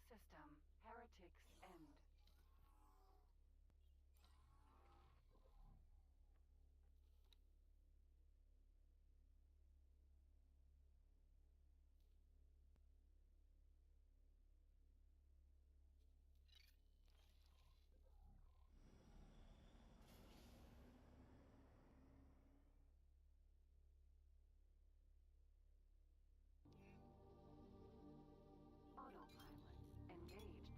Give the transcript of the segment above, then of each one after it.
system. Heretics end. Autopilot engaged.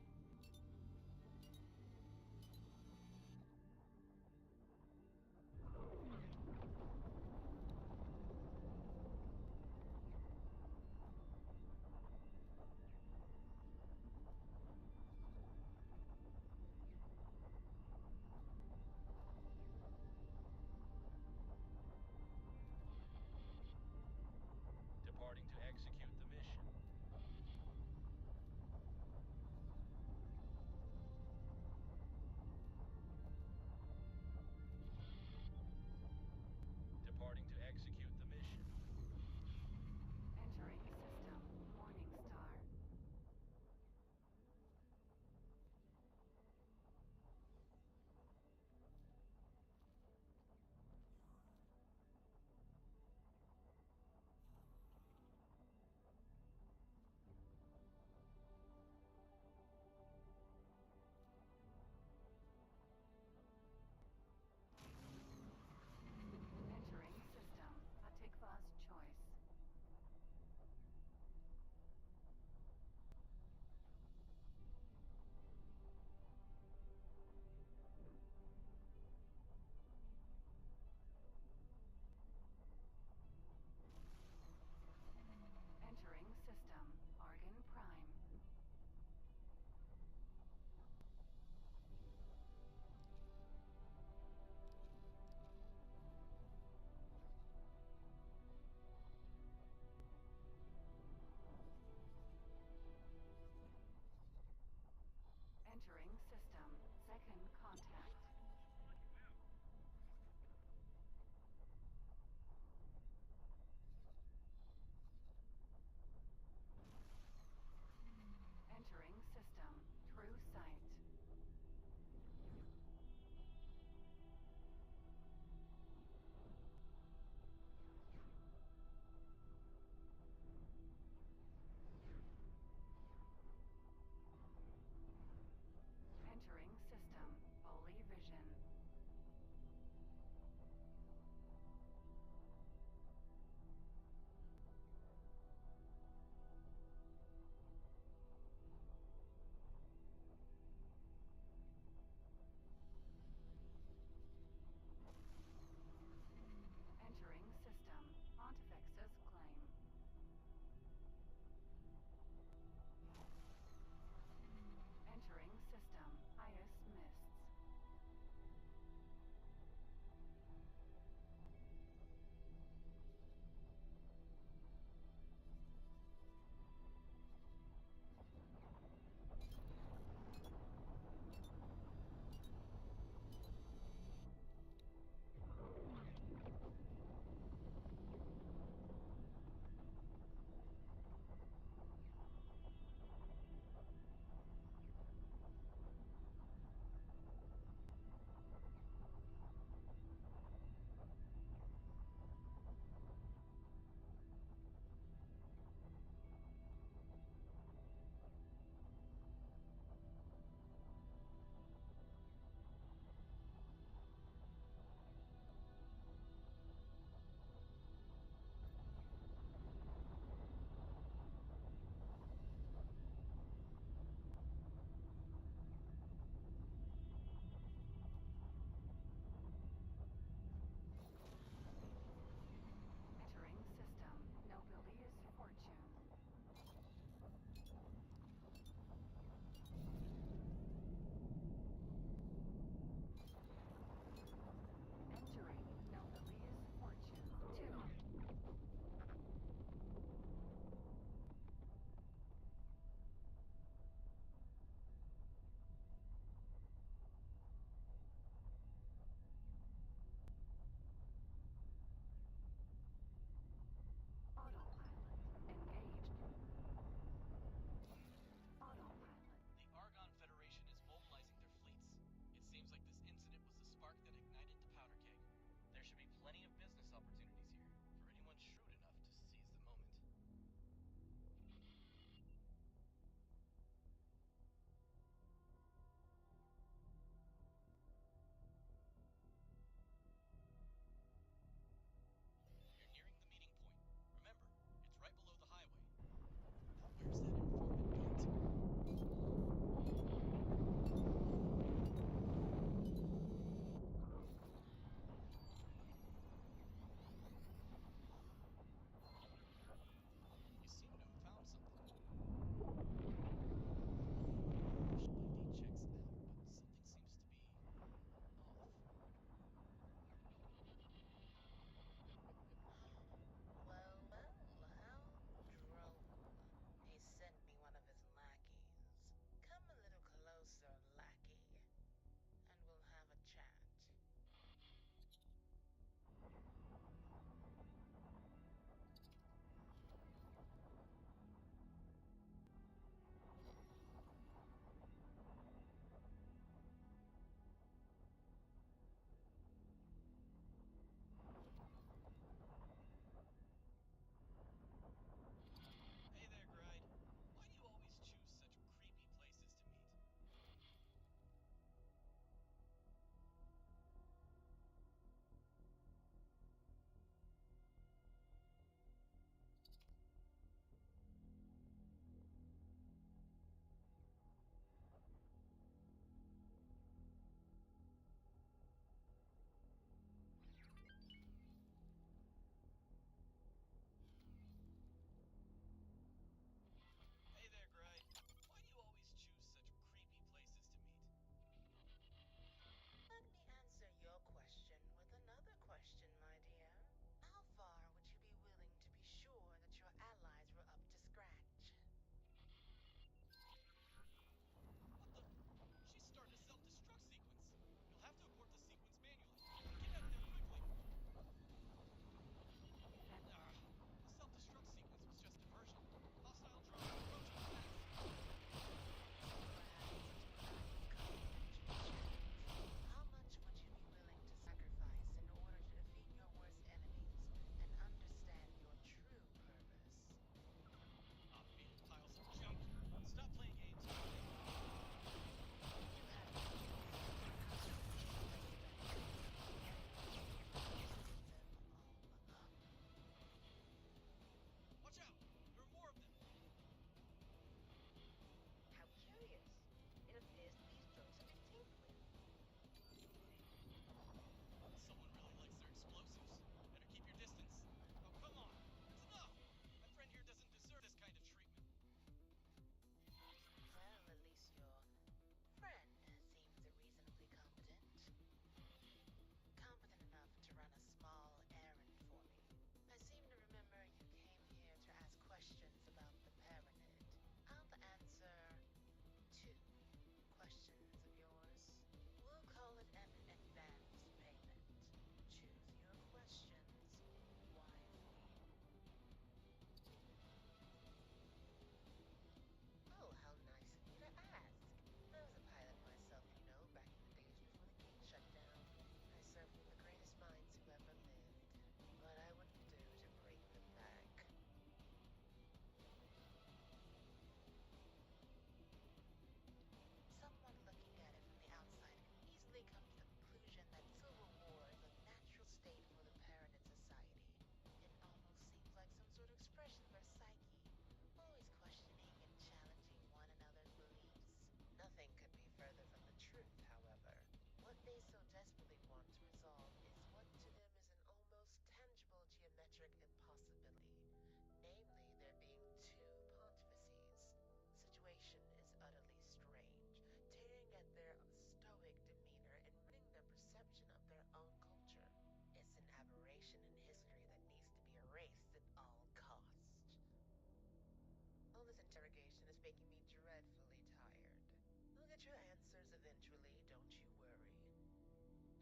get your answers eventually, don't you worry.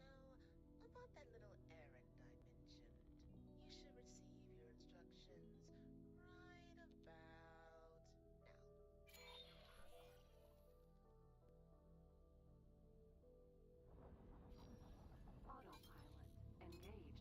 Now, about that little errand I mentioned, you should receive your instructions right about now. Autopilot engaged.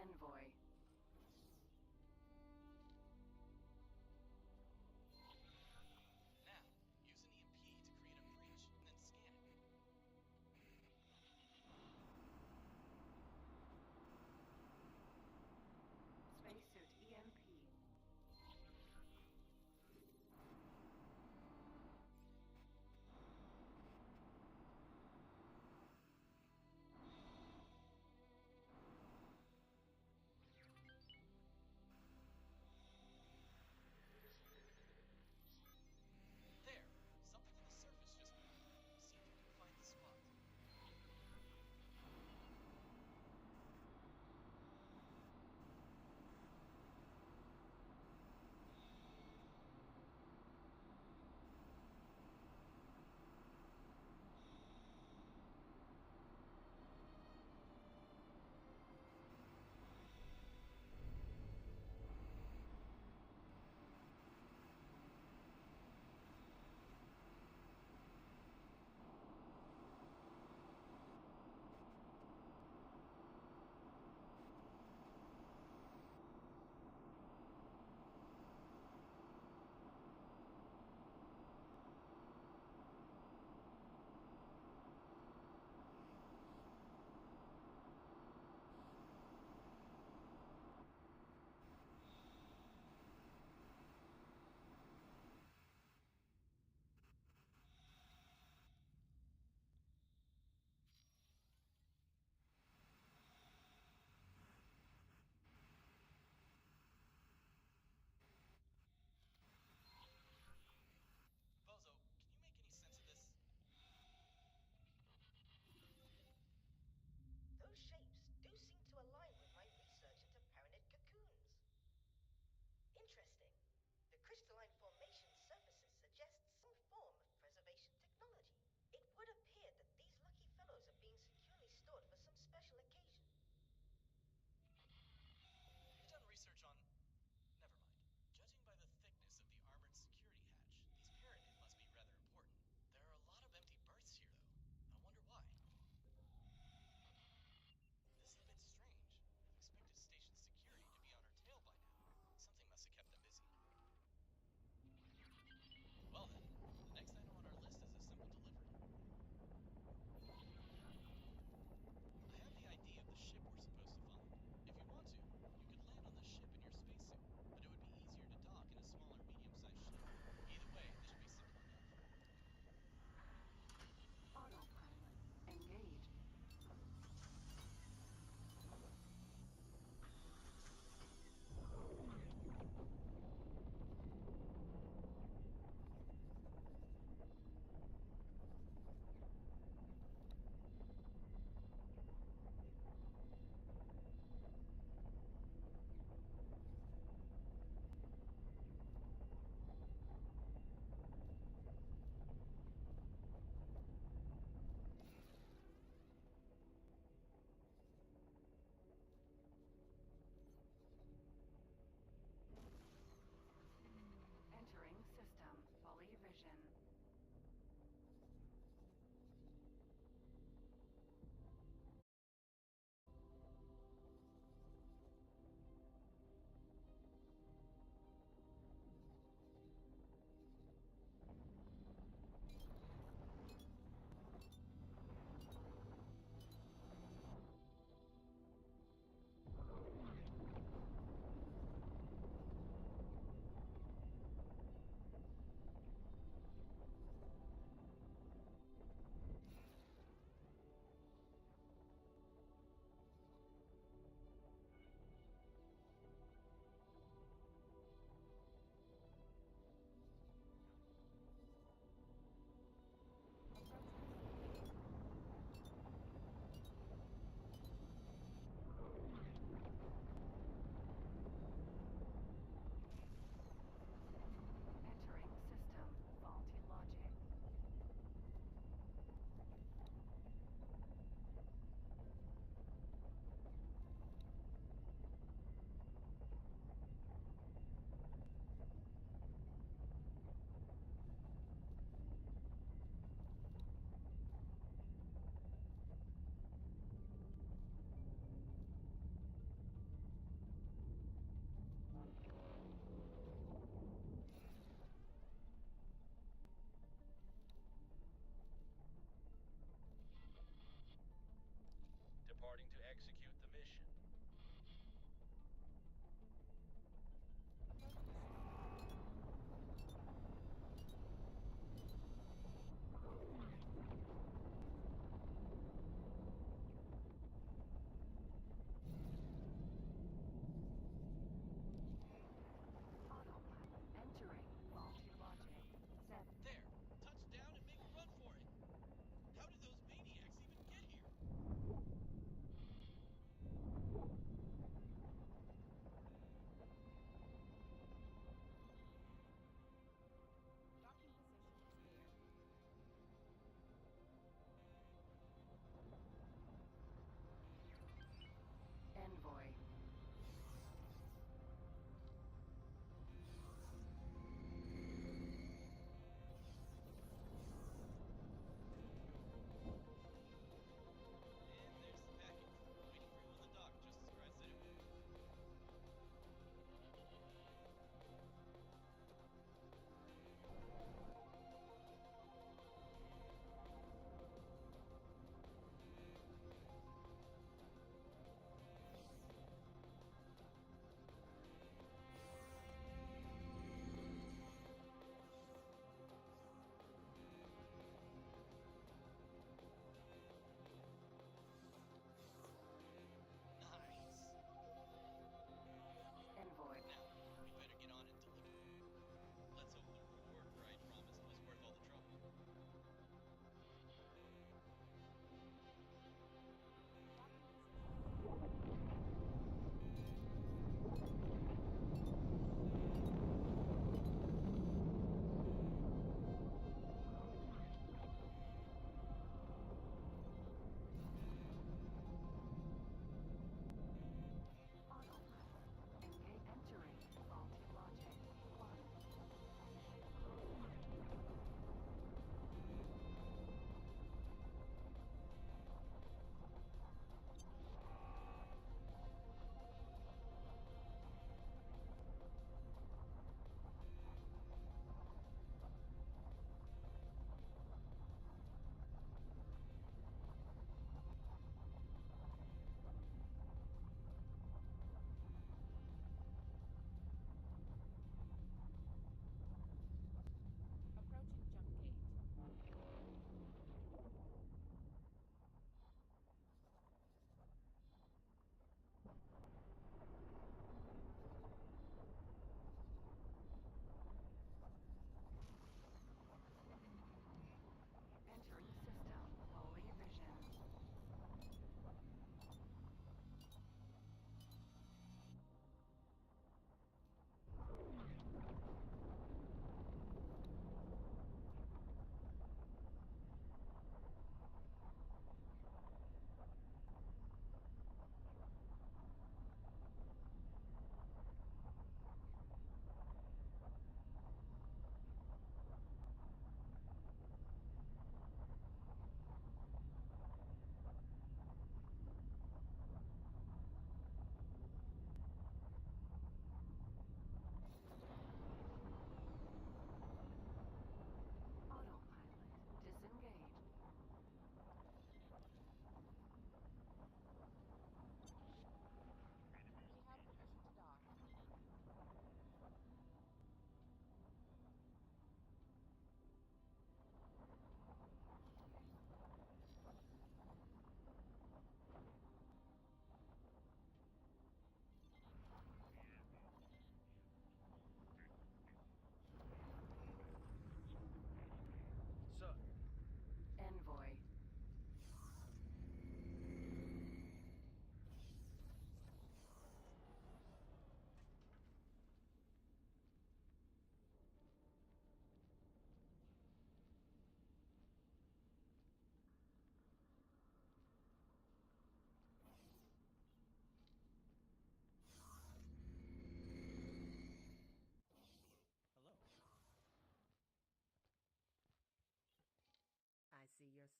envoy. Now, use an EMP to create a breach, and then scan it. Spacesuit EMP.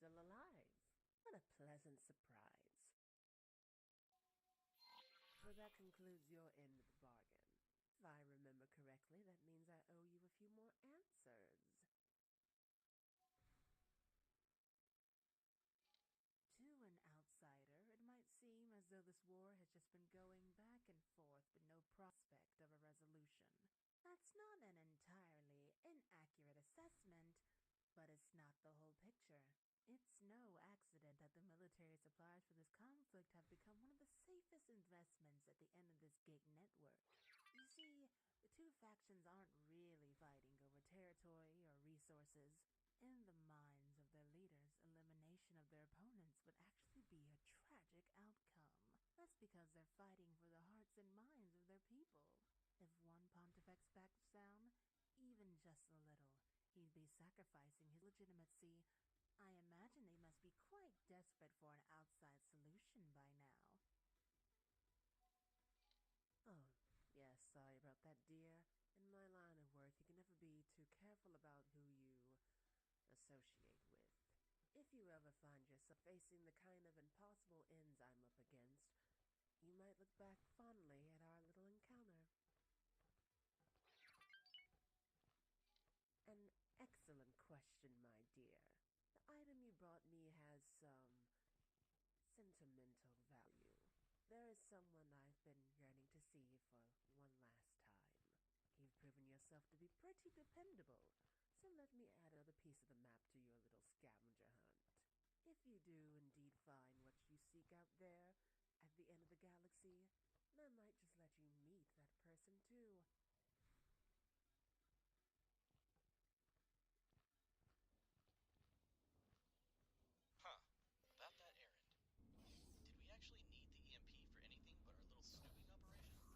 still alive. What a pleasant surprise. So that concludes your end of the bargain. If I remember correctly, that means I owe you a few more answers. To an outsider, it might seem as though this war has just been going back and forth with no prospect of a resolution. That's not an entirely inaccurate assessment, but it's not the whole picture. It's no accident that the military supplies for this conflict have become one of the safest investments at the end of this gig network. You see, the two factions aren't really fighting over territory or resources. In the minds of their leaders, elimination of their opponents would actually be a tragic outcome. That's because they're fighting for the hearts and minds of their people. If one pontifex backs down, even just a little, he'd be sacrificing his legitimacy. I imagine they must be quite desperate for an outside solution by now. Oh, yes, sorry about that, dear. In my line of work, you can never be too careful about who you associate with. If you ever find yourself facing the kind of impossible ends I'm up against, you might look back fondly at our little encounter. An excellent question, my dear. The item you brought me has some sentimental value. There is someone I've been yearning to see for one last time. You've proven yourself to be pretty dependable, so let me add another piece of the map to your little scavenger hunt. If you do indeed find what you seek out there at the end of the galaxy, I might just let you meet that person too. Huh. About that errand. Did we actually need the EMP for anything but our little snooping operation?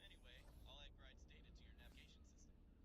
Anyway, I'll add Gride's data to your navigation system.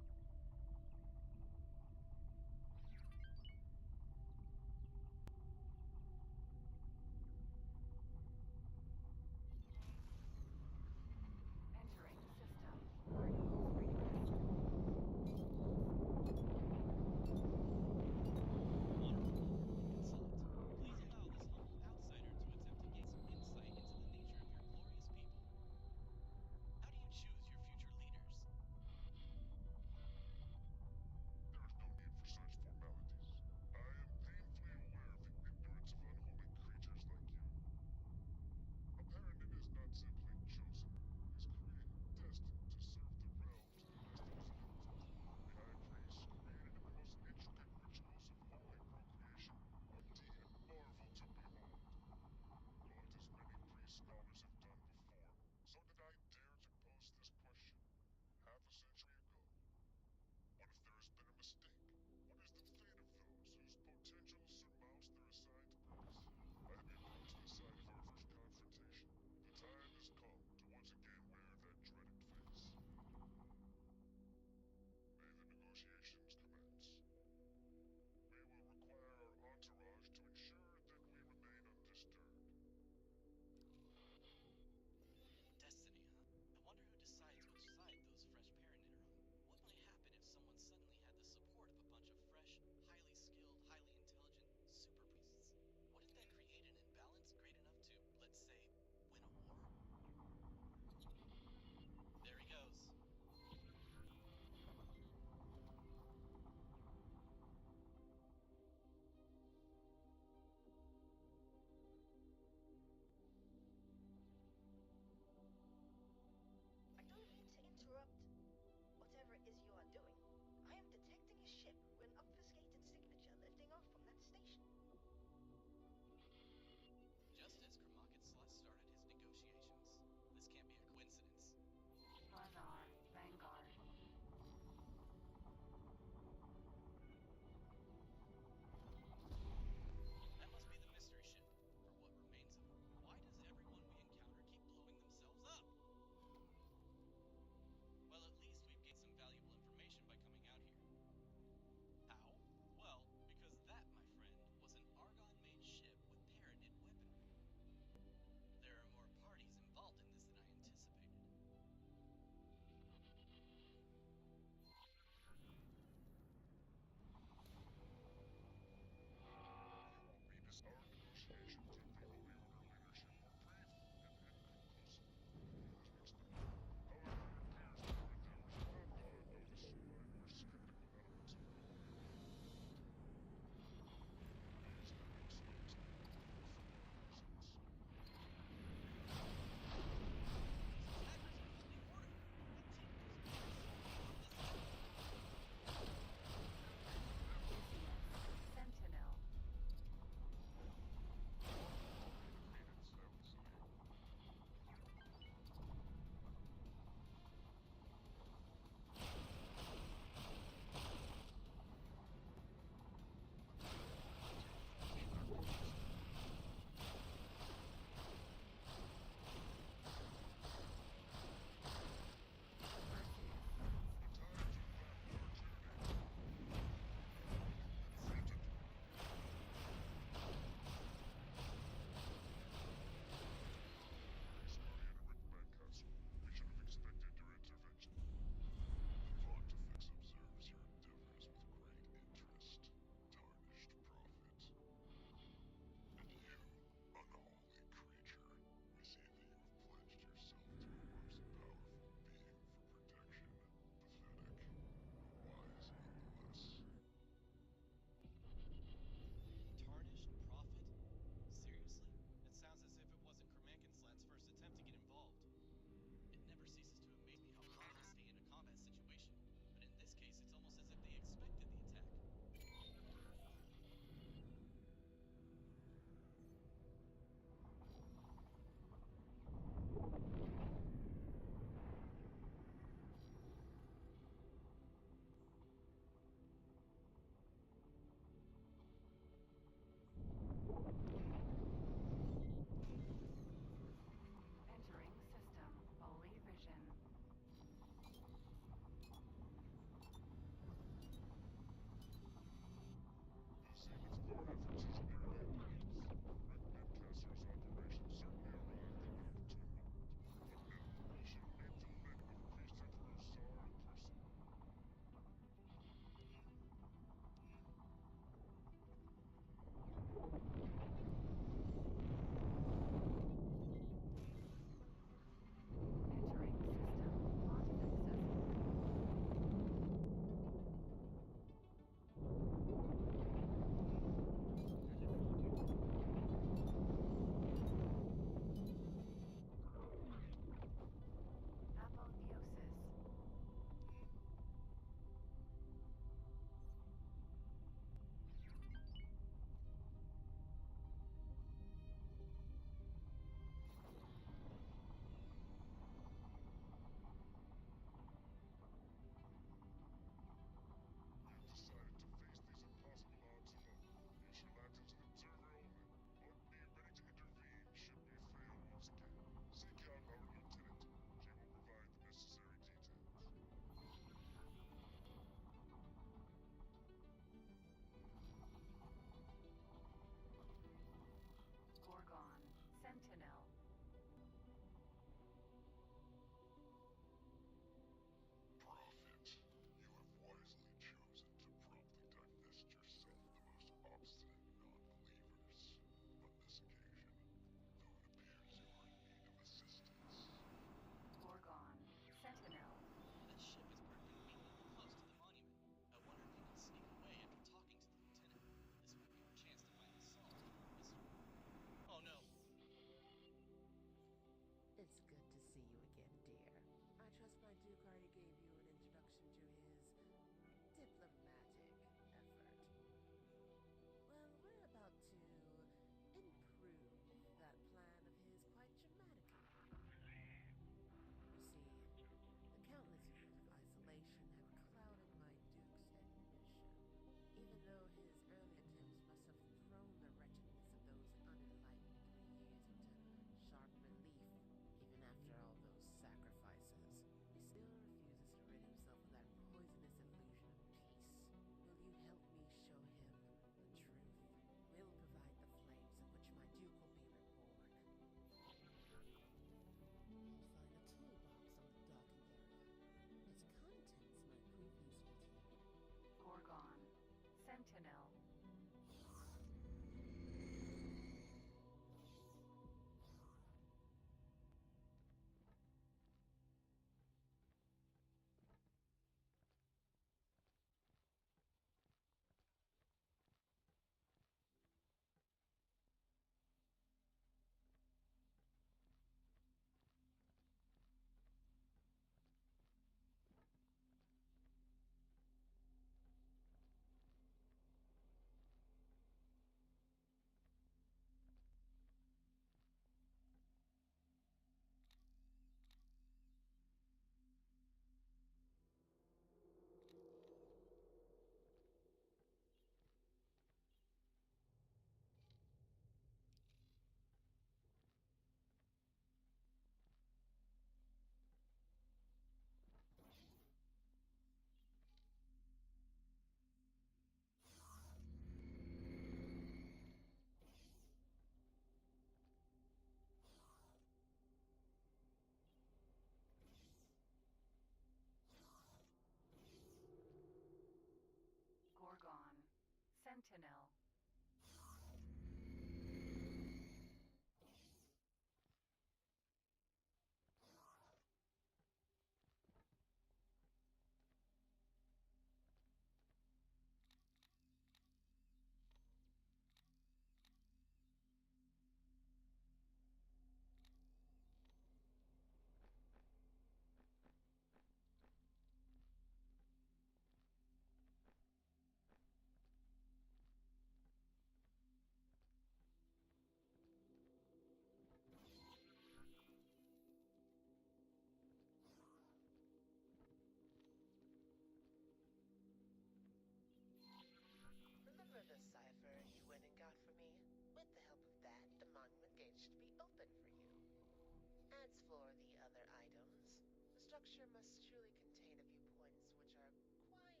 As for the other items, the structure must truly contain a few points which are quite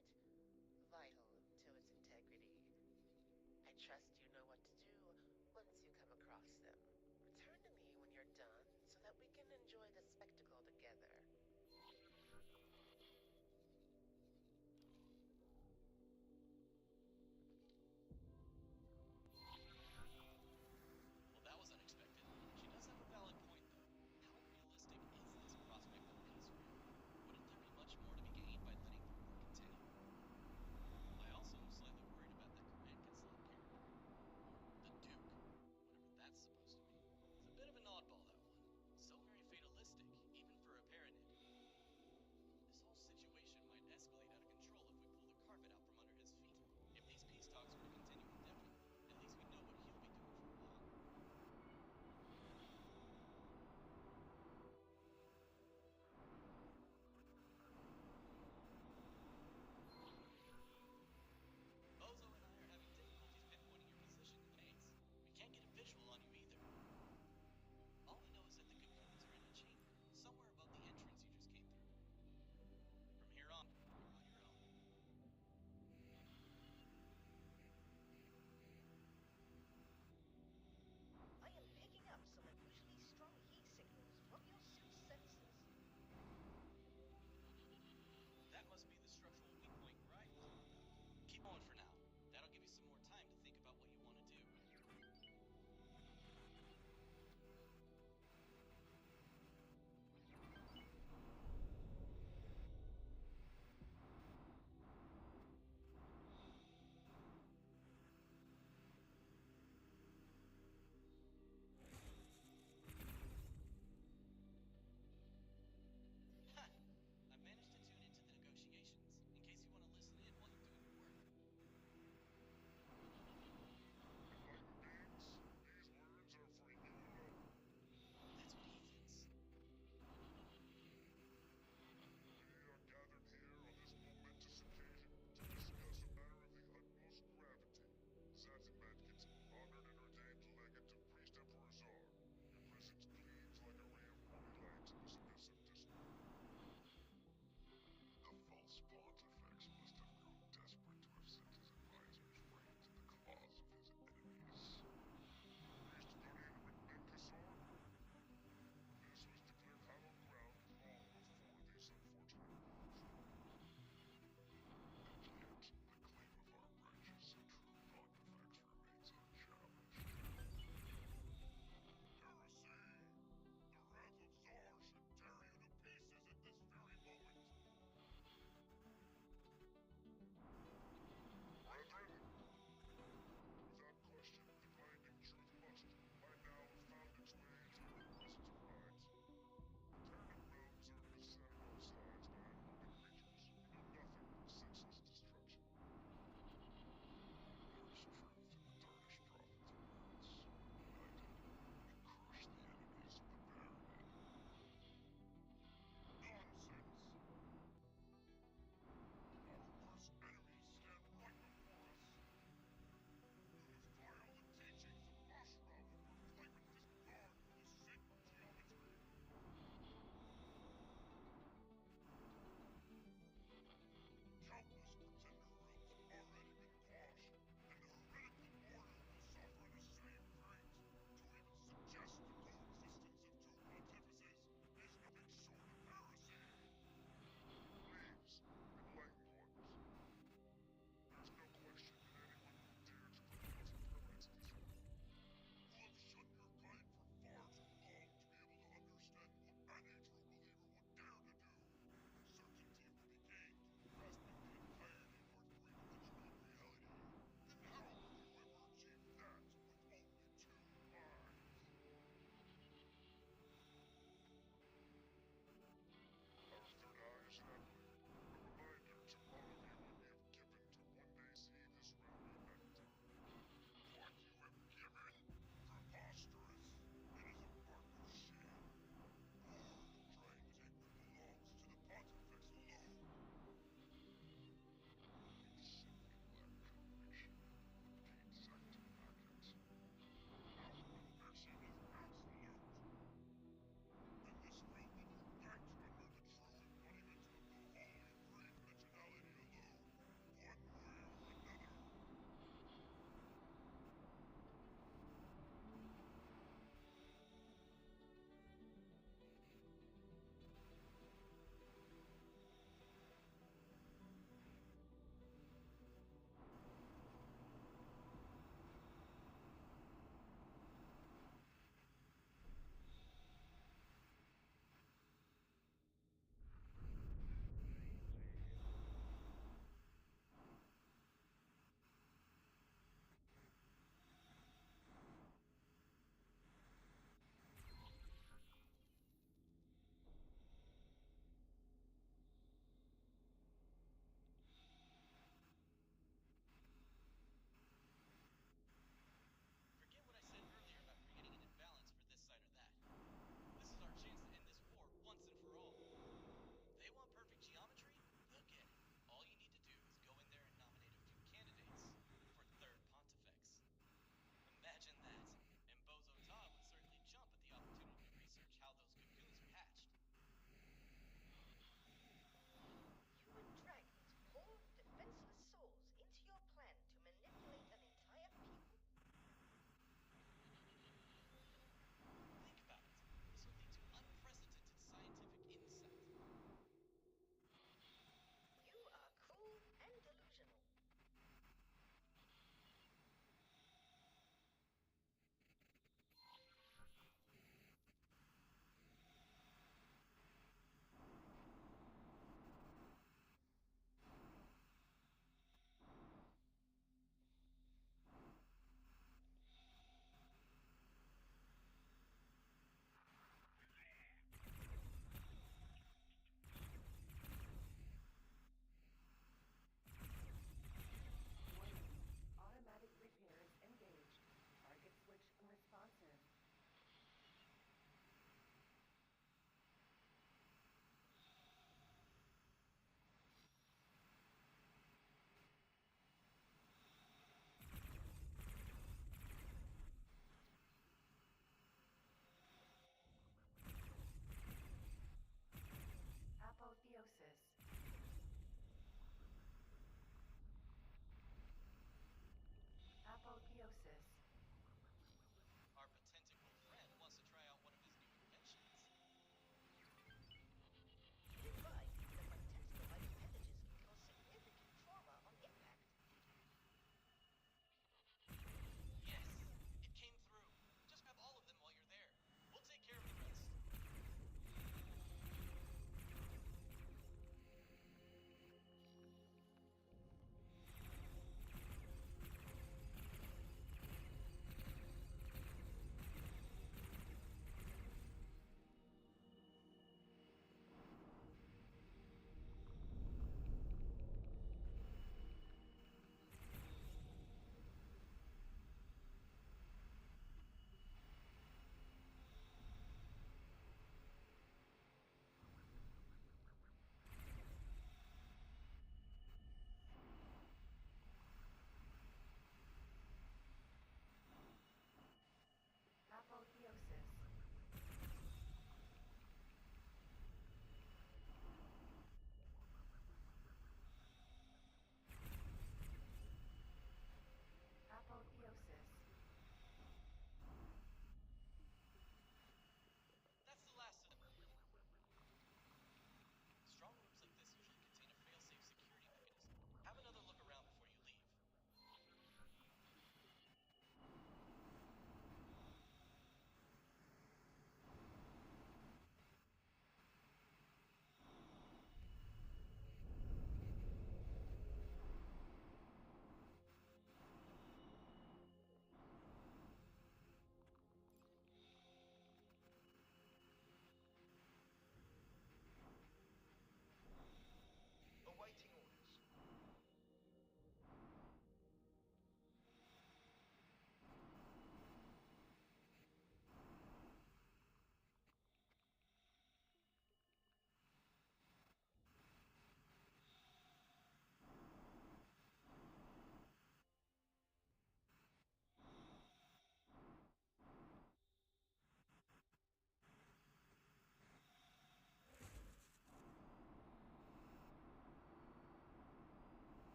vital to its integrity. I trust you know what to do once you come across them. Return to me when you're done so that we can enjoy the spectacle together. Well, that was unexpected. She does have a valid point, though. How realistic is this prospect of Israel? Wouldn't there be much more to be gained by letting the war continue? I also am slightly worried about that command console character. Or the Duke, whatever that's supposed to be. It's a bit of an oddball, that one. So very fatalistic, even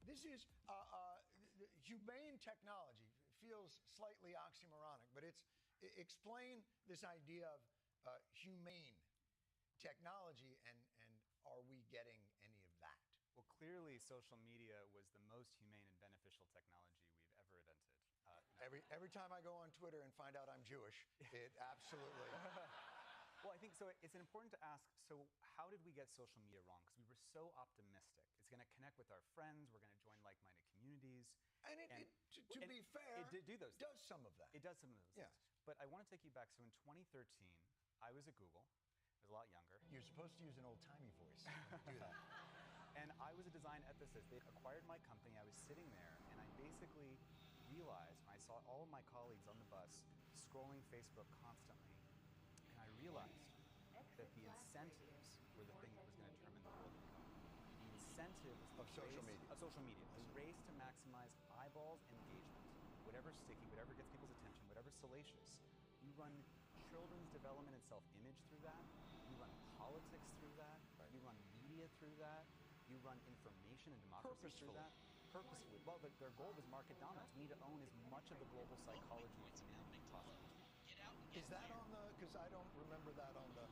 This is humane technology. It feels slightly oxymoronic, but explain this idea of humane technology, and are we getting any of that? Well, clearly, social media was the most humane and beneficial technology we've ever invented. No. Every time I go on Twitter and find out I'm Jewish, it absolutely. Well, I think so. It's important to ask, so how did we get social media wrong? Because we were so optimistic. It's going to connect with our friends. We're going to join like-minded communities. And to be fair, it did do those does things. some of that. It does some of those Yes. things. But I want to take you back. So in 2013, I was at Google. I was a lot younger. You're supposed to use an old-timey voice. Do that. And I was a design ethicist. They acquired my company. I was sitting there, and I basically realized, when I saw all of my colleagues on the bus scrolling Facebook constantly, and I realized that the incentives were the thing that was going to determine the world economy. The incentives Of social media. Of social media. The race to maximize eyeballs and engagement. Whatever's sticky, whatever gets people's attention, whatever's salacious. You run children's development and self-image through that. You run politics through that. Right. You run media through that. You run information and democracy through that. Purposefully. Well, their goal was market dominance. We need to own as much of the global psychology of humanity as possible. Get out and get Is that clear. on the? Because I don't remember that on the.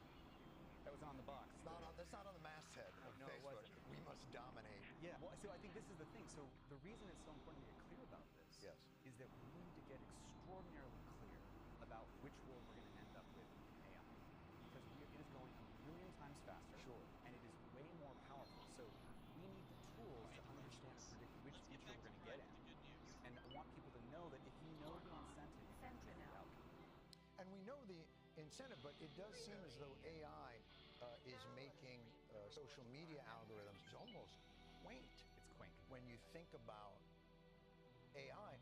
That was on the box. That's not on the masthead of No, it Facebook. wasn't. We must dominate. Yeah, well, so I think this is the thing. So the reason it's so important to get clear about this Yes. is that we need to get extraordinarily clear about which world we're going to end up with in AI. Because it is going a million times faster. Sure. And it is way more powerful. So we need the tools to understand and predict which Let's get future back we're to going to Fred get with in. the good news. And I want people to know that if you know the incentive, you can predict the outcome. And we know the incentive, but it does seem as though AI is making social media algorithms almost quaint It's quaint. when you think about AI.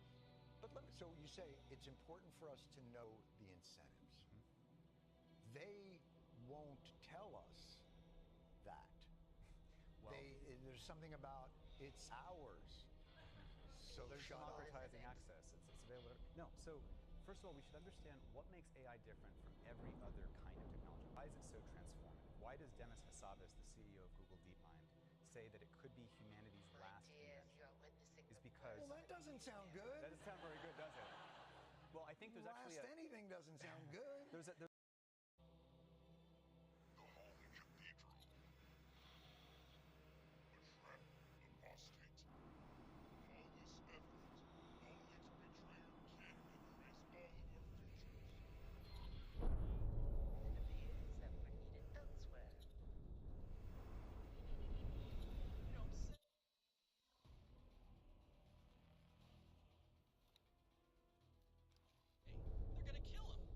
But so you say it's important for us to know the incentives. They won't tell us that. Well, There's something about it's ours. So there's shut up. democratizing access. It's available. No, so first of all, we should understand what makes AI different from every other kind of technology. Why is it so transformative? Why does Demis Hassabis, the CEO of Google DeepMind, say that it could be humanity's last invention? Is because Well, that doesn't sound good. that doesn't sound very good, does it? Well, I think there's actually Last anything doesn't sound good. there's The Holy Cathedral. A trap, apostate. All this effort, only to betray your kin and erase all of our futures. It appears that we're needed elsewhere. You don't say. Hey, they're gonna kill him.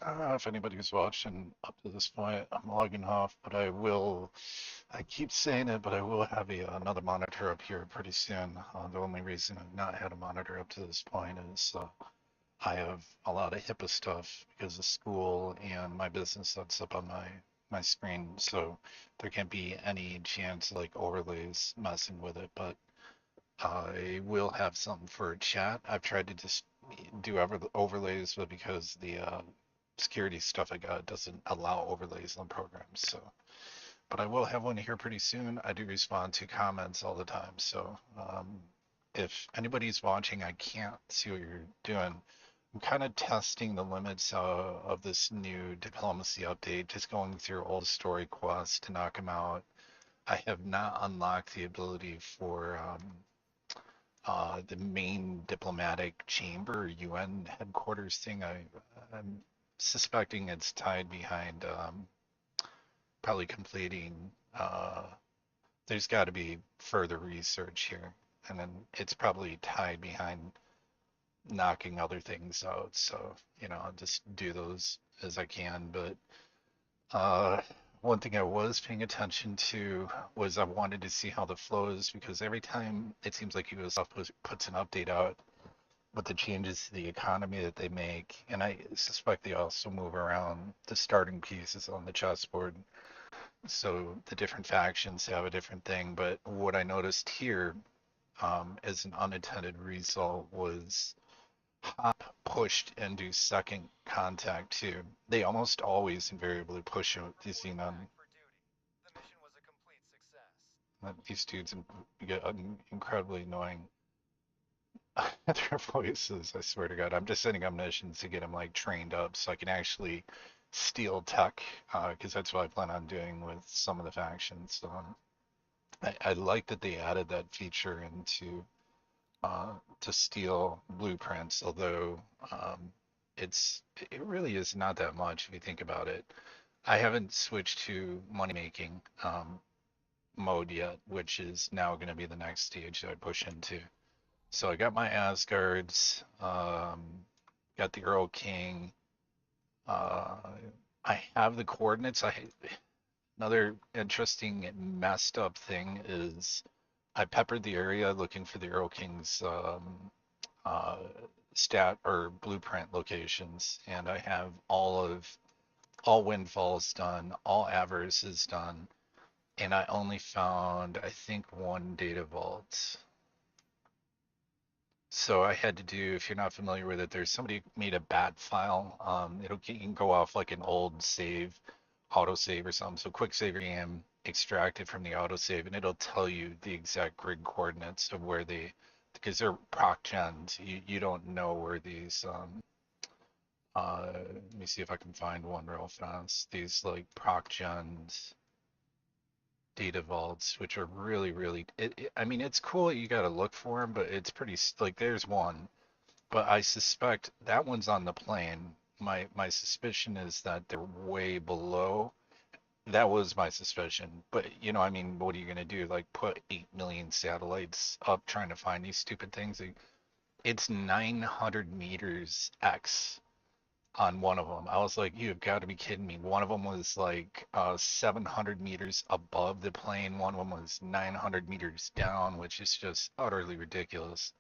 I don't know if anybody's watching up to this point. I'm logging off, but I will. I keep saying it, but I will have another monitor up here pretty soon. The only reason I've not had a monitor up to this point is I have a lot of HIPAA stuff because of school and my business that's up on my screen, so there can't be any chance like overlays messing with it. But I will have something for chat. I've tried to just do overlays, but because the security stuff I got doesn't allow overlays on programs. So, but I will have one here pretty soon. I do respond to comments all the time. So, if anybody's watching, I can't see what you're doing. I'm kind of testing the limits of this new diplomacy update, just going through old story quests to knock them out. I have not unlocked the ability for the main diplomatic chamber, UN headquarters thing. I'm suspecting it's tied behind probably completing. There's got to be further research here, and then it's probably tied behind knocking other things out. So I'll just do those as I can. But one thing I was paying attention to was I wanted to see how the flow is because every time it seems like Ubisoft puts an update out with the changes to the economy that they make, and I suspect they also move around the starting pieces on the chessboard. So the different factions have a different thing. But what I noticed here, as an unintended result, was Hop pushed into second contact too. They almost always invariably push out the Xenon. These dudes get incredibly annoying. Their voices, I swear to God. I'm just sending omniscience to get them like trained up so I can actually steal tech, because that's what I plan on doing with some of the factions. I like that they added that feature into to steal blueprints, although it really is not that much if you think about it. I haven't switched to money making mode yet, which is now going to be the next stage that I push into. So I got my Asgards, got the Earl King. Uh, I have the coordinates. Another interesting messed up thing is I peppered the area looking for the Earl King's uh, stat or blueprint locations, and I have all windfalls done, all avarices done, and I only found I think one data vault. So I had to do, if you're not familiar with it, there's somebody made a bat file. You can go off like an old save, autosave or something. So quick save your game, extract it from the autosave, and it'll tell you the exact grid coordinates of where because they're proc gens. You don't know where these. Let me see if I can find one real fast. These like proc gens data vaults, which are really, really. I mean, it's cool. You got to look for them, but it's pretty like there's one. But I suspect that one's on the plane. My suspicion is that they're way below. That was my suspicion. But I mean, what are you gonna do? Like put 8 million satellites up trying to find these stupid things? It's 900 meters X on one of them. I was like, you've got to be kidding me. One of them was like 700 meters above the plane. One of them was 900 meters down, which is just utterly ridiculous.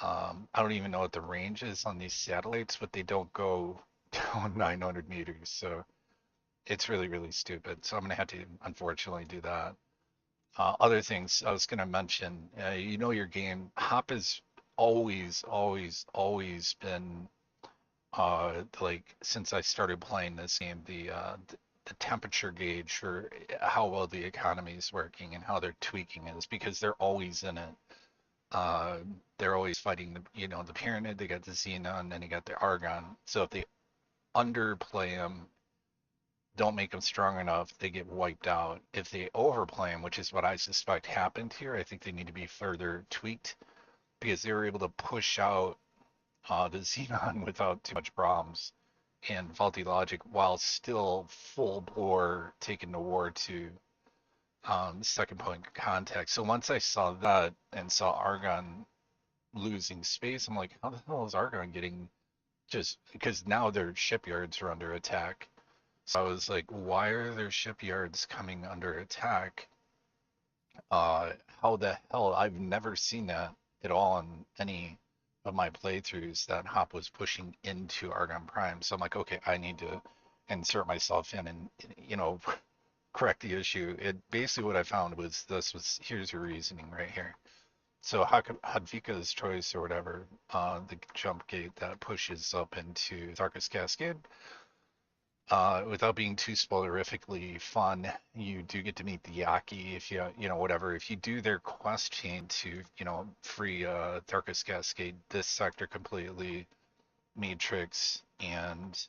I don't even know what the range is on these satellites, but they don't go down 900 meters. So it's really, really stupid. So I'm going to have to, unfortunately, do that. Other things I was going to mention, your game, Hop has always, always, always been, like, since I started playing this game, the temperature gauge for how well the economy is working and how they're tweaking it is because they're always in it. Uh, they're always fighting the pyramid. They got the Xenon, and then you got the Argon. So if they underplay them, don't make them strong enough, they get wiped out. If they overplay them, which is what I suspect happened here, I think they need to be further tweaked because they were able to push out the Xenon without too much problems and faulty logic while still full bore taking the war to second point contact. So once I saw that and saw Argon losing space, I'm like, how the hell is Argon getting just because now their shipyards are under attack. So I was like, why are their shipyards coming under attack? Uh, how the hell? I've never seen that at all in any of my playthroughs that Hop was pushing into Argon Prime. So I'm like, okay, I need to insert myself in and, you know, correct the issue. It basically what I found was this was here's your reasoning right here. So Hadvika's choice or whatever, the jump gate that pushes up into Tharka's Cascade, without being too spoilerifically fun, you do get to meet the Yaki if you know, whatever. If you do their quest chain to, you know, free Tharka's Cascade, this sector completely, Matrix, and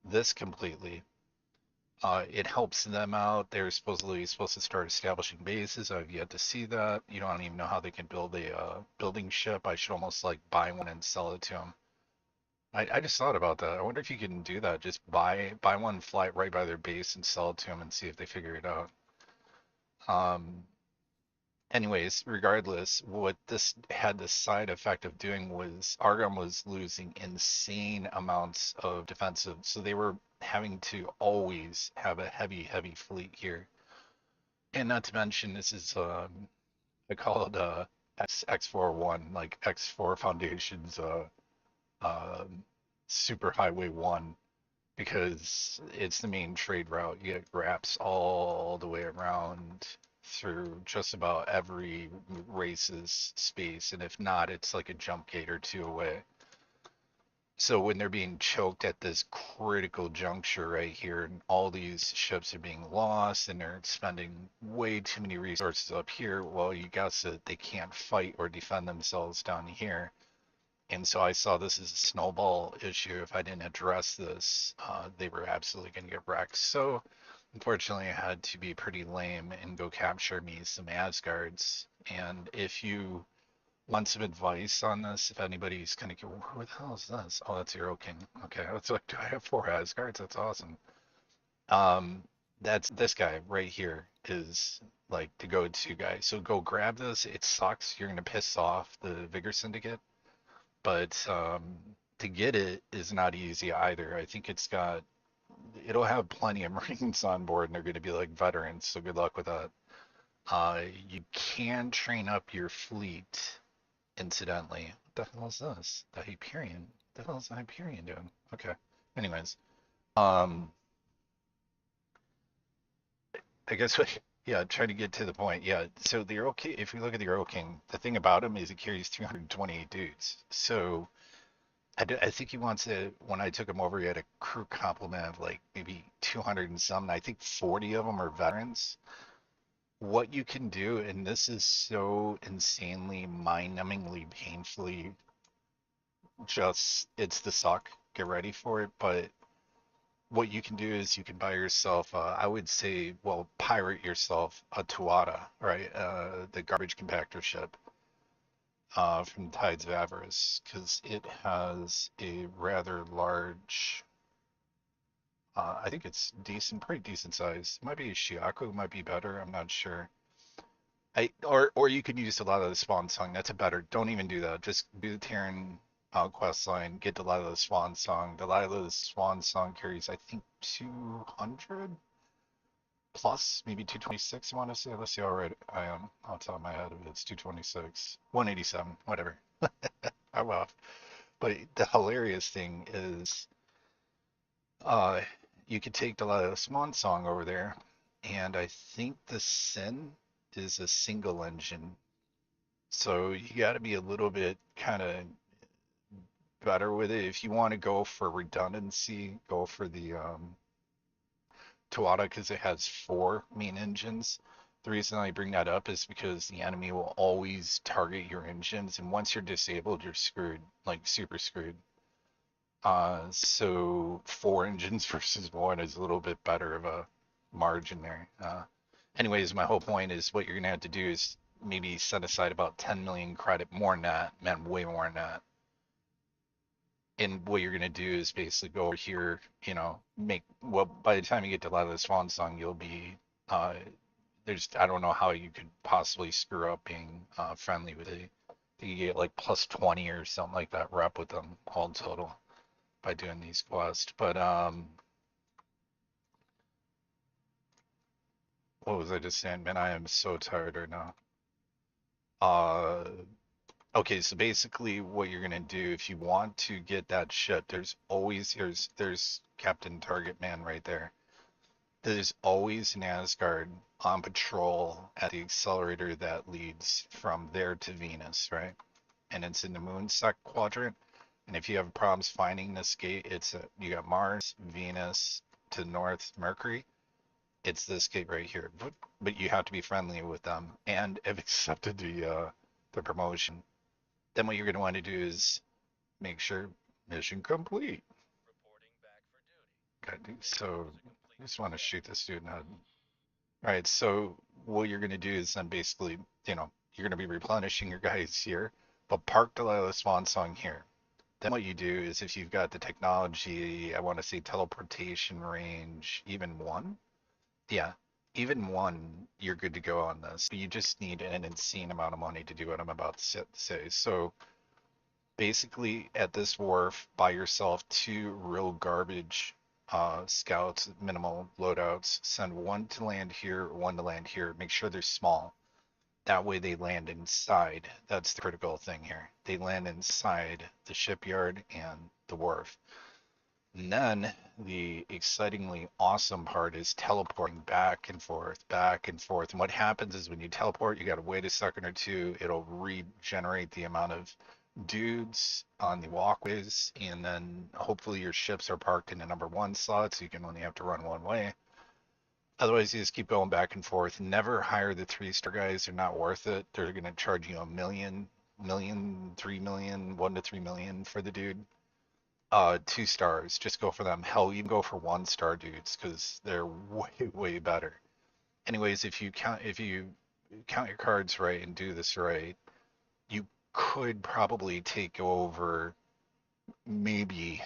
this completely. It helps them out. They're supposedly supposed to start establishing bases. I've yet to see that. You don't even know how they can build a building ship. I should almost like buy one and sell it to them. I just thought about that. I wonder if you can do that. Just buy one, fly it right by their base, and sell it to them and see if they figure it out. Um, anyways, regardless, what this had the side effect of doing was Argon was losing insane amounts of defensive, so they were having to always have a heavy fleet here. And not to mention, this is I call it X41, like X4 Foundation's Super Highway 1, because it's the main trade route. You get wraps all the way around through just about every race's space, and if not, it's like a jump gate or two away. So when they're being choked at this critical juncture right here, and all these ships are being lost, and they're spending way too many resources up here, well, you guess that they can't fight or defend themselves down here. And so I saw this as a snowball issue. If I didn't address this, they were absolutely going to get wrecked. So unfortunately, I had to be pretty lame and go capture me some Asgards. And if you want some advice on this, if anybody's kind of, who the hell is this? Oh, that's Hero King. Okay, I was like, do I have 4 Asgards? That's awesome. Um, that's this guy right here is like the go-to guy. So go grab this. It sucks. You're gonna piss off the Vigor Syndicate, but to get it is not easy either. I think it'll have plenty of Marines on board, and they're going to be like veterans. So good luck with that. You can train up your fleet, incidentally. What the hell is this? The Hyperion. What the hell is the Hyperion doing? Okay. Anyways, um, I guess yeah, trying to get to the point. Yeah, so the Earl King, if we look at the Earl King, the thing about him is he carries 228 dudes. So I think he wants to. When I took him over, he had a crew complement of like maybe 200 and some. And I think 40 of them are veterans. What you can do, and this is so insanely, mind-numbingly, painfully, just it's the suck. Get ready for it. But what you can do is you can buy yourself, I would say, well, pirate yourself a Tuata, right? The garbage compactor ship from Tides of Avarice, because it has a rather large. I think it's decent, pretty decent size. It might be a Shiaku, might be better. I'm not sure. Or you could use a lot of the Spawn Song. That's a better. Don't even do that. Just do the Terran quest line. Get a lot of the Swan Song. The lot of the Swan Song carries, I think, 200 plus, maybe 226. I want to say. Let's see how right I am off the top of my head. If it's 226, 187, whatever. I'm off. But the hilarious thing is Uh, you could take the Swan Song over there, and I think the Sin is a single engine. So you got to be a little bit kind of better with it. If you want to go for redundancy, go for the Tawada because it has 4 main engines. The reason I bring that up is because the enemy will always target your engines, and once you're disabled, you're screwed, like super screwed. So 4 engines versus one is a little bit better of a margin there. Anyways, my whole point is what you're gonna have to do is maybe set aside about 10 million credit, more than that, man, way more than that. And what you're gonna do is basically go over here, you know, make well by the time you get to a lot of the Swan Song, you'll be uh I don't know how you could possibly screw up being friendly with it. You get like plus 20 or something like that rep with them all total. by doing these quests. But what was I just saying? Man, I am so tired right now. Uh, okay, so basically what you're gonna do if you want to get that shit, there's Captain Target Man right there. There's always an Asgard on patrol at the accelerator that leads from there to Venus, right? And it's in the moon sec quadrant. And if you have problems finding this gate, you got Mars, Venus, to the north, Mercury. It's this gate right here. But you have to be friendly with them and have accepted the promotion. Then what you're gonna want to do is make sure mission complete. So I just want to shoot this dude in the head. All right, so what you're gonna do is then basically, you're gonna be replenishing your guys here, but park Delilah Swan Song here. Then what you do is if you've got the technology, I want to say teleportation range, even one. Yeah, even one, you're good to go on this. But you just need an insane amount of money to do what I'm about to say. So basically, at this wharf, buy yourself two real garbage scouts, minimal loadouts. Send one to land here, one to land here. Make sure they're small. That way they land inside. That's the critical thing here. They land inside the shipyard and the wharf. And then the excitingly awesome part is teleporting back and forth, back and forth. And what happens is when you teleport, you got to wait a second or two. It'll regenerate the amount of dudes on the walkways. And then hopefully your ships are parked in the number one slot, so you can only have to run one way. Otherwise, you just keep going back and forth. Never hire the 3-star guys. They're not worth it. They're going to charge you $1 million, 3 million, 1 to 3 million for the dude. 2 stars, just go for them. Hell, even go for 1-star dudes because they're way, way better. Anyways, if you count your cards right and do this right, you could probably take over, maybe,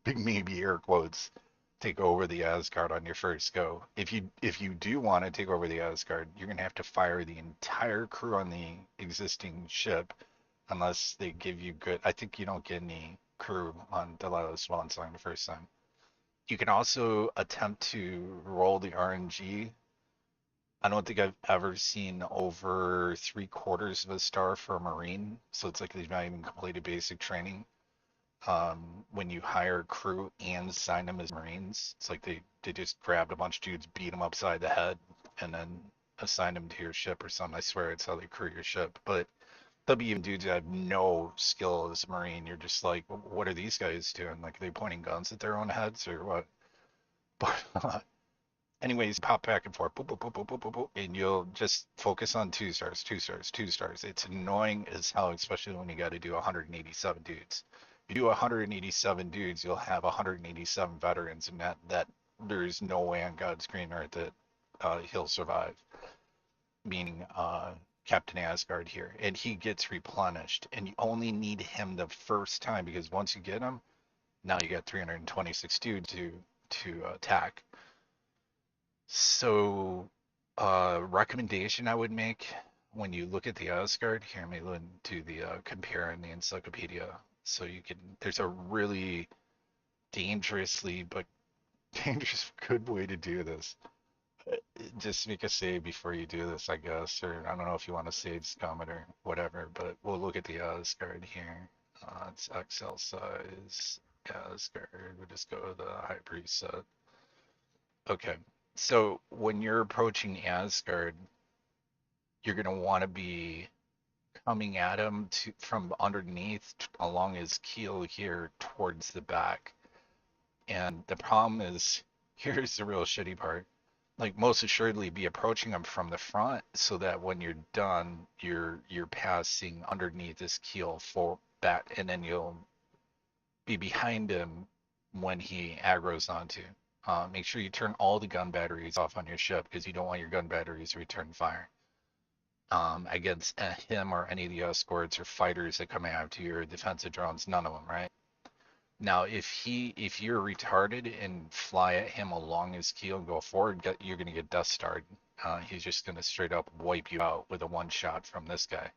big maybe air quotes, take over the Asgard on your first go. If you do want to take over the Asgard, you're gonna have to fire the entire crew on the existing ship, unless they give you good. I think you don't get any crew on Delilah Swan Song the first time. You can also attempt to roll the RNG. I don't think I've ever seen over 3/4 of a star for a Marine, so it's like they've not even completed basic training. When you hire crew and sign them as Marines, it's like they just grabbed a bunch of dudes, beat them upside the head, and then assign them to your ship or something. I swear it's how they crew your ship. But there'll be even dudes that have no skill as a Marine. You're just like, what are these guys doing? Like, are they pointing guns at their own heads or what? But anyways, pop back and forth, boop, boop, boop, boop, boop, boop, boop, and you'll just focus on 2 stars, 2 stars, 2 stars. It's annoying as hell, especially when you got to do 187 dudes. If you do 187 dudes, you'll have 187 veterans, and that there's no way on God's green earth that he'll survive. Meaning Captain Asgard here, and he gets replenished, and you only need him the first time because once you get him, now you got 326 dudes to attack. So, recommendation I would make when you look at the Asgard, here, let me look into the compare in the encyclopedia. So there's a really dangerously, but dangerous good way to do this. Just make a save before you do this, I guess, or I don't know if you want to save Scummet or whatever, but we'll look at the Asgard here. It's XL size Asgard. We'll just go to the high preset. Okay, so when you're approaching Asgard, you're going to want to be coming at him from underneath along his keel here towards the back. And the problem is, here's the real shitty part. Like, most assuredly be approaching him from the front so that when you're done, you're passing underneath his keel for back, and then you'll be behind him when he aggroes onto. Make sure you turn all the gun batteries off on your ship because you don't want your gun batteries to return fire against him or any of the escorts or fighters that come after your defensive drones. None of them, right? Now, if you're retarded and fly at him along his keel and go forward, you're going to get Death Starred. He's just going to straight up wipe you out with a one shot from this guy,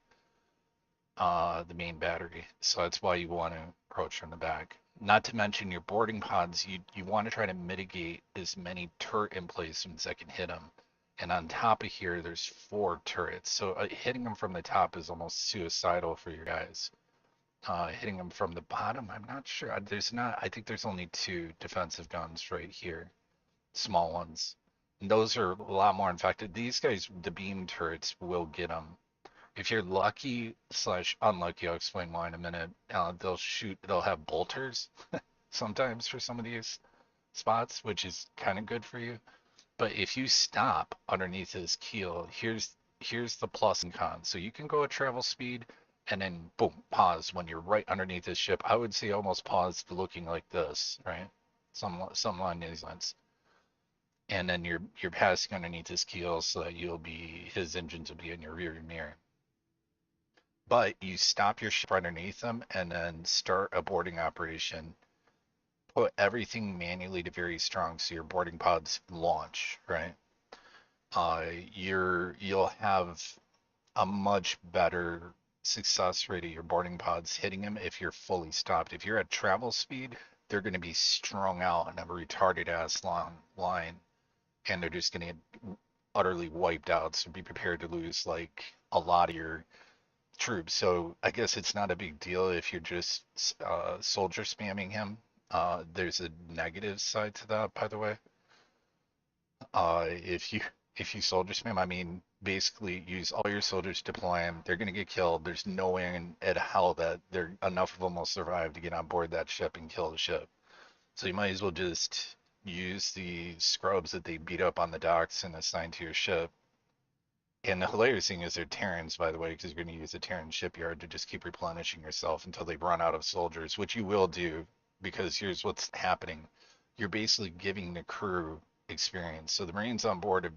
the main battery. So that's why you want to approach from the back. Not to mention your boarding pods, you want to try to mitigate as many turret emplacements that can hit them. And on top of here, there's 4 turrets, so hitting them from the top is almost suicidal for your guys. Hitting them from the bottom, I'm not sure. There's not. I think there's only 2 defensive guns right here, small ones. And those are a lot more infected. These guys, the beam turrets, will get them. If you're lucky slash unlucky, I'll explain why in a minute. They'll shoot. They'll have bolters sometimes for some of these spots, which is kind of good for you. But if you stop underneath his keel, here's the plus and cons. So you can go at travel speed and then boom, pause when you're right underneath his ship. I would say almost pause looking like this, right? Some line these lines. And then you're passing underneath his keel so that his engines will be in your rear mirror. But you stop your ship underneath them and then start a boarding operation. Put everything manually to very strong so your boarding pods launch, right? You'll have a much better success rate of your boarding pods hitting them if you're fully stopped. If you're at travel speed, they're going to be strung out on a retarded ass long line, and they're just going to get utterly wiped out. So be prepared to lose like a lot of your troops. So I guess it's not a big deal if you're just soldier spamming him. There's a negative side to that, by the way. If you soldier spam, I mean basically use all your soldiers, deploy them. They're gonna get killed. There's no way in hell that there enough of them will survive to get on board that ship and kill the ship. So you might as well just use the scrubs that they beat up on the docks and assign to your ship. And the hilarious thing is they're Terrans, by the way, because you're going to use a Terran shipyard to just keep replenishing yourself until they run out of soldiers, which you will do, because here's what's happening. You're basically giving the crew experience. So the Marines on board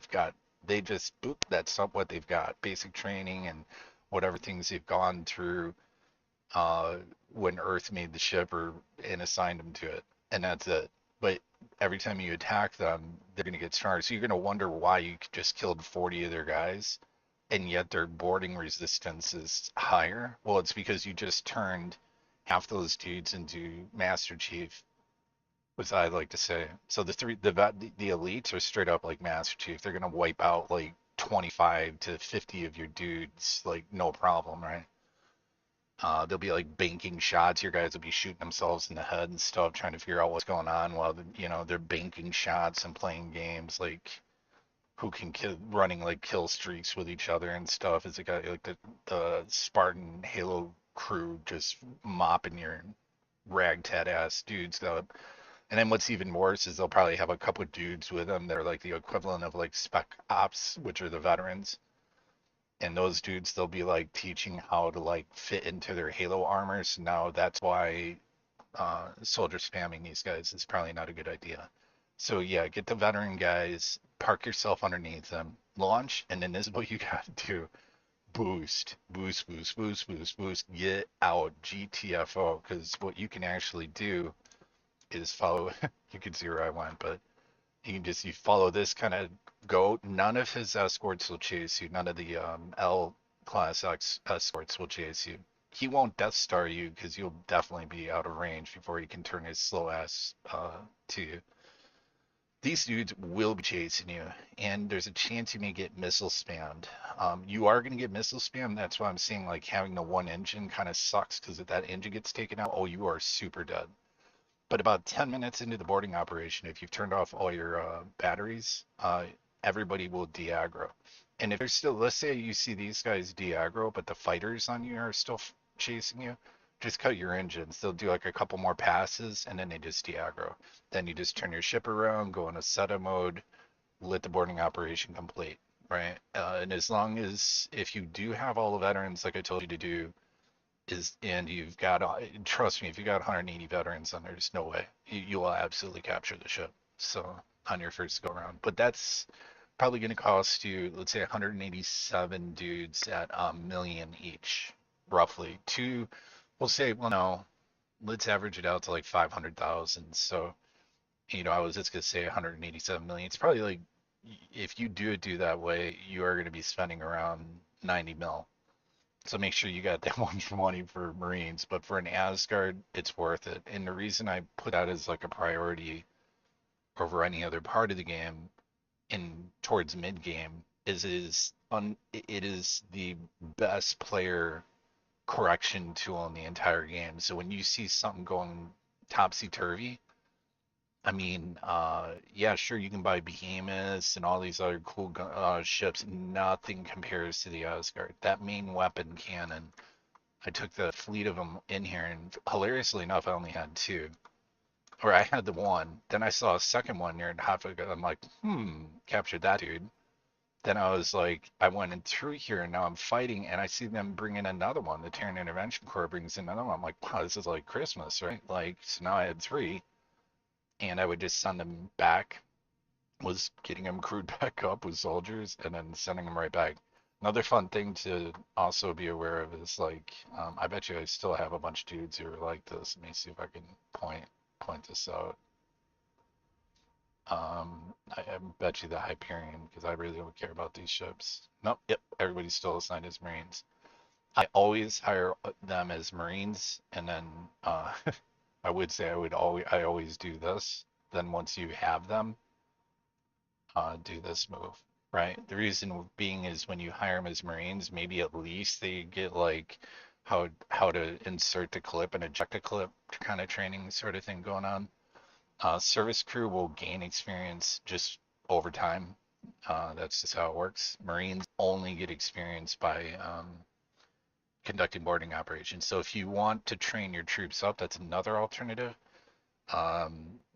they just, boop, that's not what they've got. Basic training and whatever things they've gone through uh, when Earth made the ship and assigned them to it. And that's it. But every time you attack them, they're going to get stronger. So you're going to wonder why you just killed 40 of their guys, and yet their boarding resistance is higher. Well, it's because you just turned half those dudes into Master Chief, as I like to say. So the elites are straight up like Master Chief. They're going to wipe out like 25 to 50 of your dudes, like no problem, right? They'll be like banking shots. Your guys will be shooting themselves in the head and stuff, trying to figure out what's going on while they're banking shots and playing games like who can running like kill streaks with each other and stuff. It's a guy like the Spartan Halo crew just mopping your ragtag ass dudes up. And then what's even worse is they'll probably have a couple of dudes with them that are like the equivalent of like spec ops, which are the veterans, and those dudes they'll be like teaching how to like fit into their Halo armors. Now that's why soldier spamming these guys is probably not a good idea. So yeah, get the veteran guys, park yourself underneath them, launch, and then this is what you gotta do. Boost, boost, boost, boost, boost, boost, get out GTFO, because what you can actually do is follow, you could see where I went, but you follow this kind of go. None of his escorts will chase you. None of the L class escorts will chase you. He won't Death Star you because you'll definitely be out of range before he can turn his slow ass to you. These dudes will be chasing you, and there's a chance you may get missile spammed. You are going to get missile spam. That's why I'm saying like having the one engine kind of sucks, because if that engine gets taken out, oh, you are super dead. But about 10 minutes into the boarding operation, if you've turned off all your batteries, everybody will de-aggro. And if there's still, let's say you see these guys de-aggro, but the fighters on you are still chasing you, just cut your engines. They'll do like a couple more passes, and then they just de-aggro. Then you just turn your ship around, go in a SETA mode, let the boarding operation complete, right? And as long as, if you do have all the veterans, like I told you to do, and you've got, trust me, if you got 180 veterans, then there's no way you will absolutely capture the ship. So on your first go around, but that's probably going to cost you, let's say, 187 dudes at a million each, roughly. We'll say, well, no, let's average it out to like 500,000. So I was just going to say 187 million. It's probably like, if you do that way, you are going to be spending around 90 mil. So make sure you got that 120 for Marines. But for an Asgard, it's worth it. And the reason I put that as like a priority over any other part of the game in towards mid game it is the best player correction tool in the entire game. So when you see something going topsy turvy, I mean, yeah, sure, you can buy behemoths and all these other cool ships. Nothing compares to the Asgard. That main weapon cannon. I took the fleet of them in here, and hilariously enough, I only had two. Or I had the one. Then I saw a second one near halfway. I'm like, captured that dude. Then I was like, I went in through here, and now I'm fighting, and I see them bring in another one. The Terran Intervention Corps brings in another one. I'm like, wow, this is like Christmas, right? Like, so now I had three, and I would just send them back. Was getting them crewed back up with soldiers, and then sending them right back. Another fun thing to also be aware of is like, I bet you I still have a bunch of dudes who are like this. Let me see if I can point this out. I bet you the Hyperion, because I really don't care about these ships. Nope, yep, everybody's still assigned as Marines. I always hire them as Marines, and then I would say I always do this. Then once you have them, do this move, right? The reason being is when you hire them as Marines, maybe at least they get like how to insert the clip and eject a clip kind of training sort of thing going on. Service crew will gain experience just over time. That's just how it works. Marines only get experience by conducting boarding operations. So if you want to train your troops up, that's another alternative.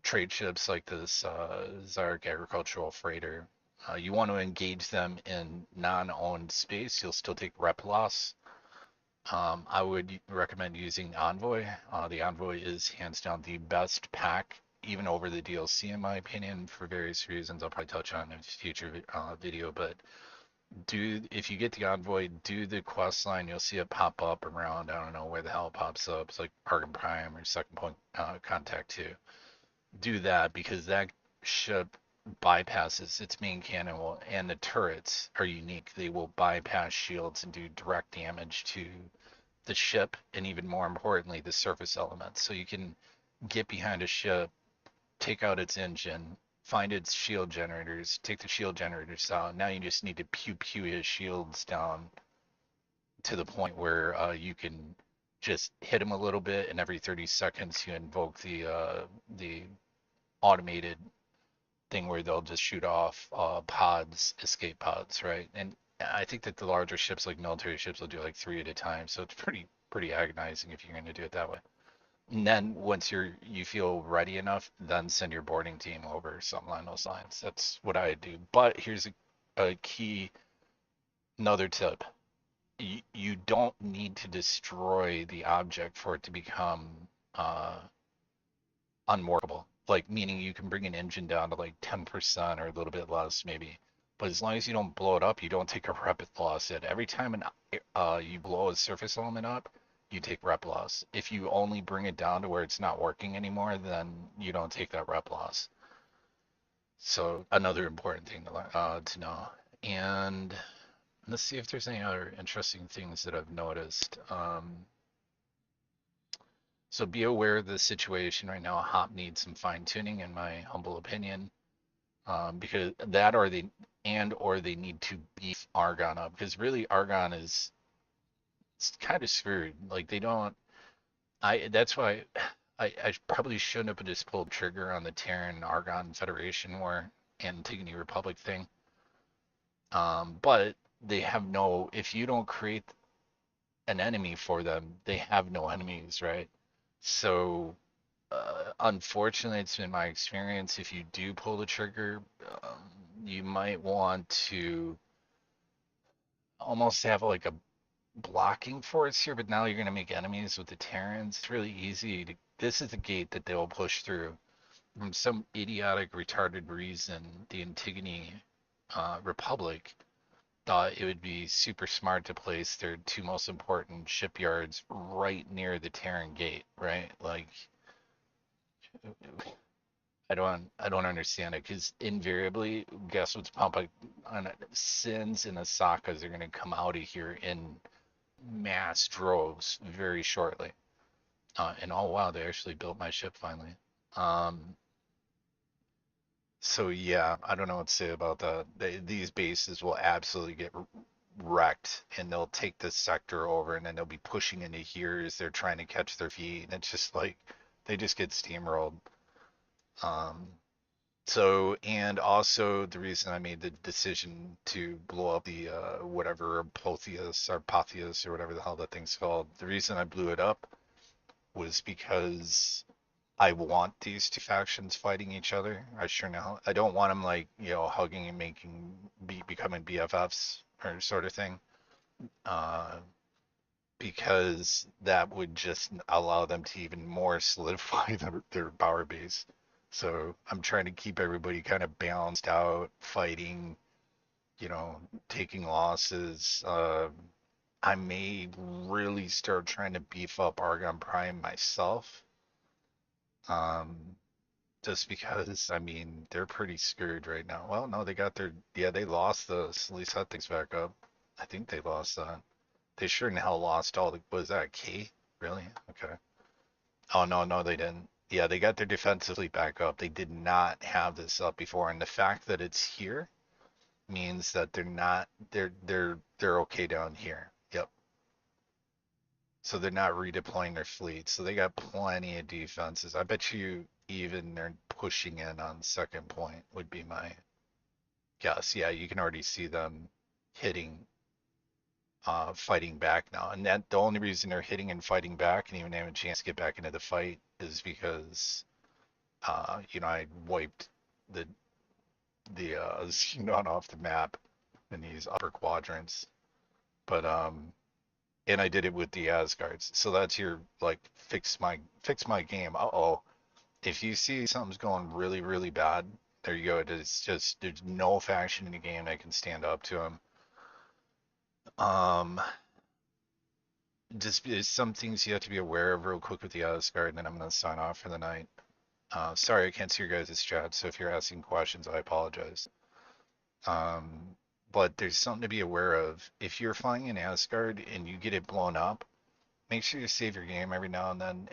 Trade ships like this Zark agricultural freighter, you want to engage them in non-owned space. You'll still take rep loss. I would recommend using Envoy. The Envoy is hands down the best pack, even over the DLC, in my opinion, for various reasons. I'll probably touch on in a future video, but if you get the Envoy, do the quest line. You'll see it pop up around, I don't know where the hell it pops up. It's like Argon Prime or Second Point Contact 2. Do that because that ship bypasses its main cannon and the turrets are unique. They will bypass shields and do direct damage to the ship, and even more importantly, the surface elements. So you can get behind a ship, take out its engine, find its shield generators, take the shield generators out. Now you just need to pew pew his shields down to the point where you can just hit him a little bit, and every 30 seconds you invoke the automated thing where they'll just shoot off pods, escape pods, right? And I think that the larger ships, like military ships, will do like three at a time. So it's pretty agonizing if you're going to do it that way. And then once you feel ready enough, then send your boarding team over, something along those lines. That's what I do. But here's a key, another tip. You don't need to destroy the object for it to become unworkable. Like meaning you can bring an engine down to like 10% or a little bit less maybe. But as long as you don't blow it up, you don't take a rep loss hit. Every time you blow a surface element up, you take rep loss. If you only bring it down to where it's not working anymore, then you don't take that rep loss. So another important thing to know. And let's see if there's any other interesting things that I've noticed. So be aware of the situation right now. Hop needs some fine tuning, in my humble opinion, because that or they need to beef Argon up, because really Argon is it's kind of screwed. Like they don't. That's why I probably shouldn't have just pulled trigger on the Terran Argon Federation war and Antigone Republic thing. But they have no. If you don't create an enemy for them, they have no enemies, right? So unfortunately, it's been my experience. If you do pull the trigger, you might want to almost have like a blocking force here, but now you're going to make enemies with the Terrans. It's really easy to. This is the gate that they'll push through. From some idiotic, retarded reason, the Antigone Republic thought it would be super smart to place their two most important shipyards right near the Terran gate, right? Like I don't understand it because invariably, guess what's pumping on it? Sins and Asakas are gonna come out of here in mass droves very shortly. And oh wow, they actually built my ship finally. Um, so yeah, I don't know what to say about that. These bases will absolutely get wrecked, and they'll take this sector over, and then they'll be pushing into here as they're trying to catch their feet, and it's just like they just get steamrolled. Um, So, and also the reason I made the decision to blow up the whatever Protheus or Protheus or whatever the hell that thing's called, the reason I blew it up was because I want these two factions fighting each other. I sure know. I don't want them like, hugging and becoming BFFs or sort of thing. Uh, because that would just allow them to even more solidify their power base. So I'm trying to keep everybody kind of balanced out, fighting, you know, taking losses. I may really start trying to beef up Argon Prime myself. Um, just because, I mean, they're pretty screwed right now. Well, no, they lost the least that thing's back up. I think they lost that. They sure in hell lost all the, was that K? Really? Okay. Oh no, no, they didn't. Yeah, they got their defensive fleet back up. They did not have this up before, and the fact that it's here means that they're okay down here. Yep. So they're not redeploying their fleet. So they got plenty of defenses. I bet you even they're pushing in on second point would be my guess. Yeah, you can already see them hitting fighting back now. And that the only reason they're hitting and fighting back and even having a chance to get back into the fight is because I wiped the Xenon off the map in these upper quadrants. But and I did it with the Asgards. So that's your like fix my game. Uh-oh. If you see something's going really, really bad, there you go. It's just there's no faction in the game that can stand up to them. Um, just there's some things you have to be aware of real quick with the Asgard, and then I'm gonna sign off for the night. Sorry, I can't see your guys' chat, so if you're asking questions, I apologize. Um, but there's something to be aware of. If you're flying in Asgard and you get it blown up, make sure you save your game every now and then.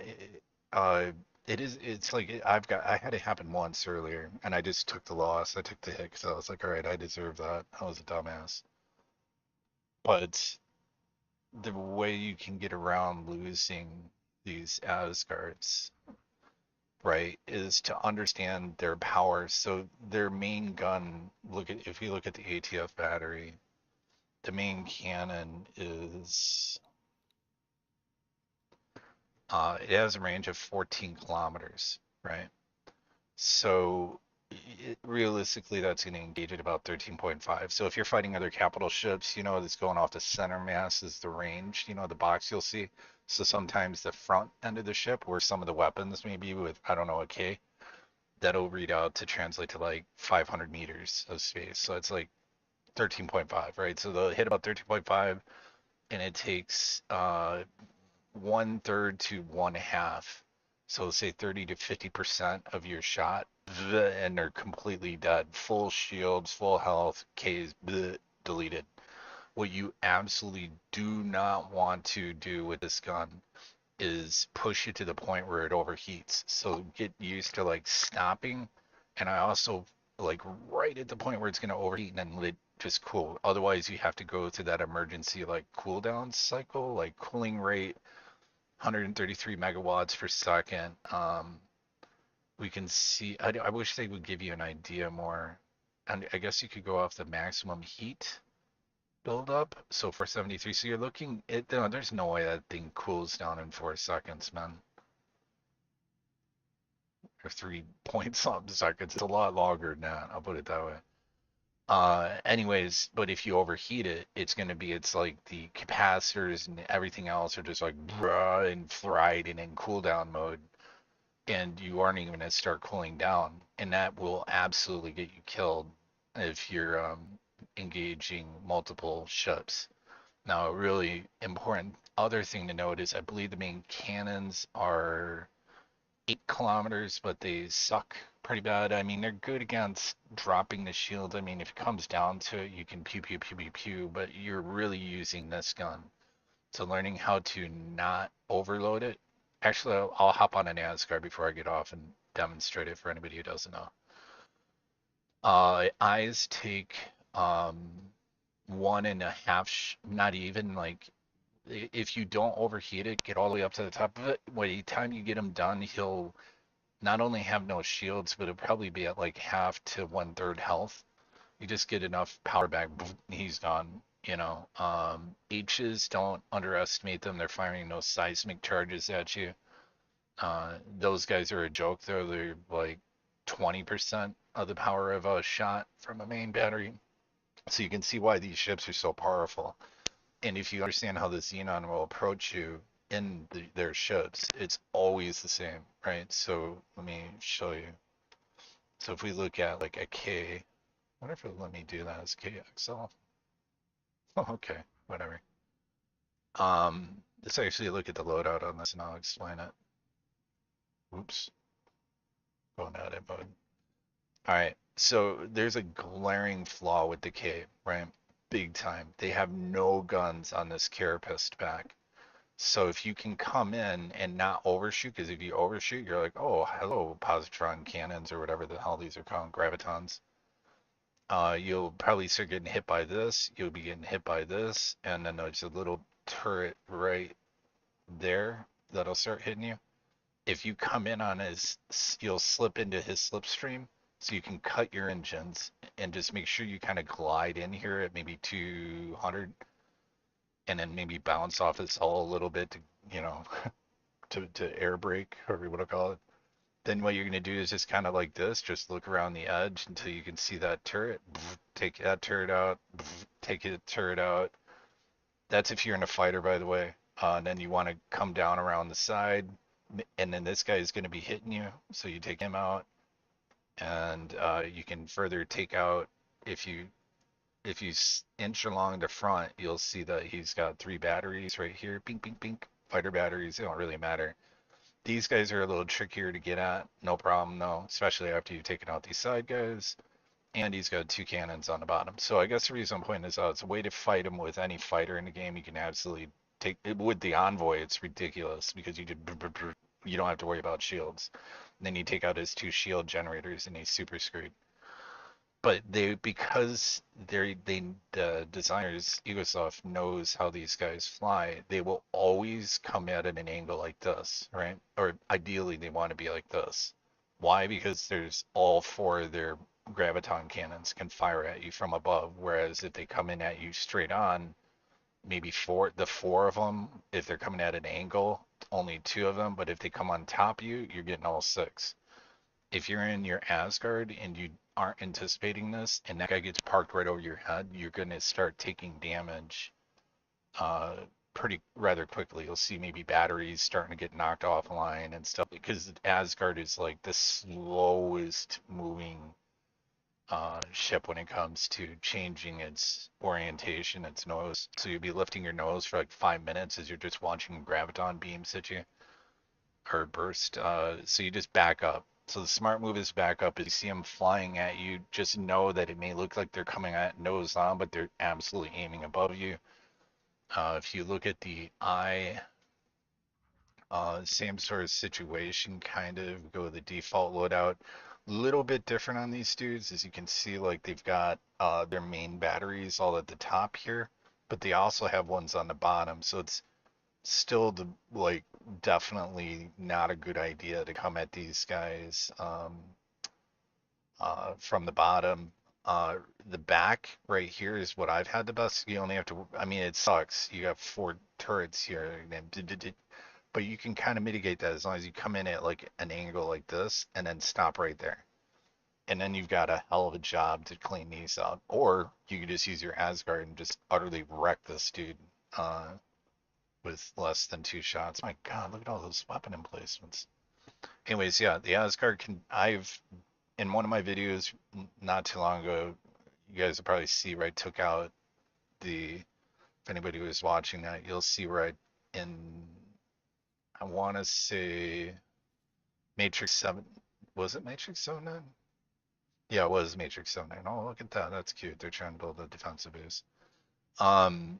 Uh, it's like I had it happen once earlier, and I just took the loss. I took the hit because I was like, all right, I deserve that. I was a dumbass. But the way you can get around losing these Asgards, right, is to understand their power. So their main gun, if you look at the ATF battery, the main cannon is it has a range of 14 kilometers, right? So realistically, that's going to engage at about 13.5. So if you're fighting other capital ships, that's going off the center mass is the range, the box you'll see. So sometimes the front end of the ship, where some of the weapons maybe with, I don't know, a K, that'll read out to translate to like 500 meters of space. So it's like 13.5, right? So they'll hit about 13.5, and it takes one third to one half. So say 30 to 50% of your shot, and they're completely dead. Full shields, full health, K's deleted. What you absolutely do not want to do with this gun is push it to the point where it overheats. So get used to like stopping, and I also like right at the point where it's going to overheat and then let just cool. Otherwise, you have to go through that emergency like cooldown cycle, like cooling rate 133 megawatts per second. We can see. I wish they would give you an idea more. And I guess you could go off the maximum heat buildup. So 473. So you're looking at, no, there's no way that thing cools down in 4 seconds, man. Or 3 point something seconds. It's a lot longer than that. I'll put it that way. Anyways, but if you overheat it, it's like the capacitors and everything else are just like bruh and fried and in cooldown mode, and you aren't even gonna start cooling down, and that will absolutely get you killed if you're engaging multiple ships. Now, a really important other thing to note is I believe the main cannons are 8 kilometers, but they suck pretty bad. I mean, they're good against dropping the shield. I mean, if it comes down to it, you can pew pew pew pew pew, but you're really using this gun. So learning how to not overload it. Actually, I'll hop on an Asgard before I get off and demonstrate it for anybody who doesn't know. Eyes take um, 1.5, not even like if you don't overheat it, get all the way up to the top of it. By the time you get him done, he'll not only have no shields, but he'll probably be at like half to 1/3 health. You just get enough power back, he's gone. You know, H's, don't underestimate them. They're firing those seismic charges at you. Those guys are a joke, though. They're like 20% of the power of a shot from a main battery. So you can see why these ships are so powerful. And if you understand how the Xenon will approach you in their ships, it's always the same, right? So let me show you. So if we look at like a K, I wonder if it'll let me do that as KXL. Oh, okay, whatever. Let's actually look at the loadout on this and I'll explain it. Oops, going out of mode. All right, so there's a glaring flaw with the K, right? Big time. They have no guns on this Carapist back. So if you can come in and not overshoot, because if you overshoot, you're like, oh, hello, positron cannons or whatever the hell these are called, gravitons. You'll probably start getting hit by this. You'll be getting hit by this, and then there's a little turret right there that'll start hitting you. If you come in on his, you'll slip into his slipstream, so you can cut your engines and just make sure you kind of glide in here at maybe 200, and then maybe bounce off his hull a little bit to, you know, to air brake, however you want to call it. Then what you're going to do is just kind of like this, just look around the edge until you can see that turret. Take that turret out, take the turret out. That's if you're in a fighter, by the way. And then you want to come down around the side, and then this guy is going to be hitting you, so you take him out, and you can further take out if you inch along the front, you'll see that he's got 3 batteries right here. Pink, pink, pink. Fighter batteries, they don't really matter. These guys are a little trickier to get at, no problem though, especially after you've taken out these side guys. And he's got 2 cannons on the bottom. So I guess the reason I'm pointing this out, it's a way to fight him with any fighter in the game. You can absolutely take it with the Envoy. It's ridiculous because you don't have to worry about shields. And then you take out his 2 shield generators and he's super screwed. But because the designers, Ubisoft knows how these guys fly, they will always come at an angle like this, right? Or ideally they want to be like this. Why? Because there's all 4 of their graviton cannons can fire at you from above, whereas if they come in at you straight on, maybe 4 of them, if they're coming at an angle, only 2 of them, but if they come on top of you, you're getting all 6. If you're in your Asgard and you aren't anticipating this, and that guy gets parked right over your head, you're gonna start taking damage pretty rather quickly. You'll see maybe batteries starting to get knocked offline and stuff because Asgard is like the slowest moving ship when it comes to changing its orientation, its nose. So you'll be lifting your nose for like 5 minutes as you're just watching graviton beams hit you or burst. So you just back up. So the smart move is back up. If you see them flying at you, just know that it may look like they're coming at nose on, but they're absolutely aiming above you. If you look at the eye, same sort of situation, kind of go with the default loadout. Little bit different on these dudes, as you can see, like they've got their main batteries all at the top here, but they also have ones on the bottom. So it's still like definitely not a good idea to come at these guys from the bottom. The back right here is what I've had the best. You only have to, I mean, it sucks. You have 4 turrets here, but you can kind of mitigate that as long as you come in at like an angle like this and then stop right there. And then you've got a hell of a job to clean these up. Or you could just use your Asgard and just utterly wreck this dude. With less than 2 shots. My God, look at all those weapon emplacements. Anyways, yeah, the Asgard can. I've in one of my videos not too long ago, you guys will probably see where I took out the. If anybody was watching that, you'll see where I want to say Matrix 7. Was it Matrix 7? Yeah, it was Matrix 7. Oh, look at that. That's cute. They're trying to build a defensive base. Um,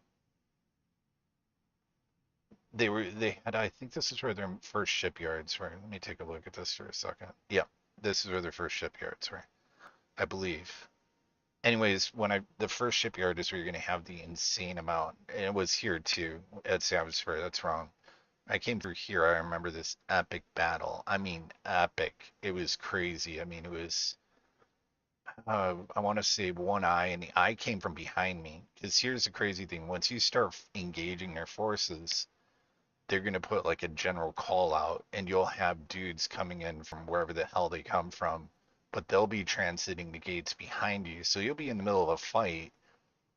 they had, I think this is where their first shipyards were. Let me take a look at this for a second. Yeah, this is where their first shipyards were, I believe. Anyways, the first shipyard is where you're gonna have the insane amount, and it was here too at Savage Fair. That's wrong. I came through here. I remember this epic battle. I mean, epic. It was crazy. I mean, it was. I want to say one eye, and the eye came from behind me. Because here's the crazy thing: once you start engaging their forces, they're gonna put like a general call out, and you'll have dudes coming in from wherever the hell they come from, but they'll be transiting the gates behind you. So you'll be in the middle of a fight,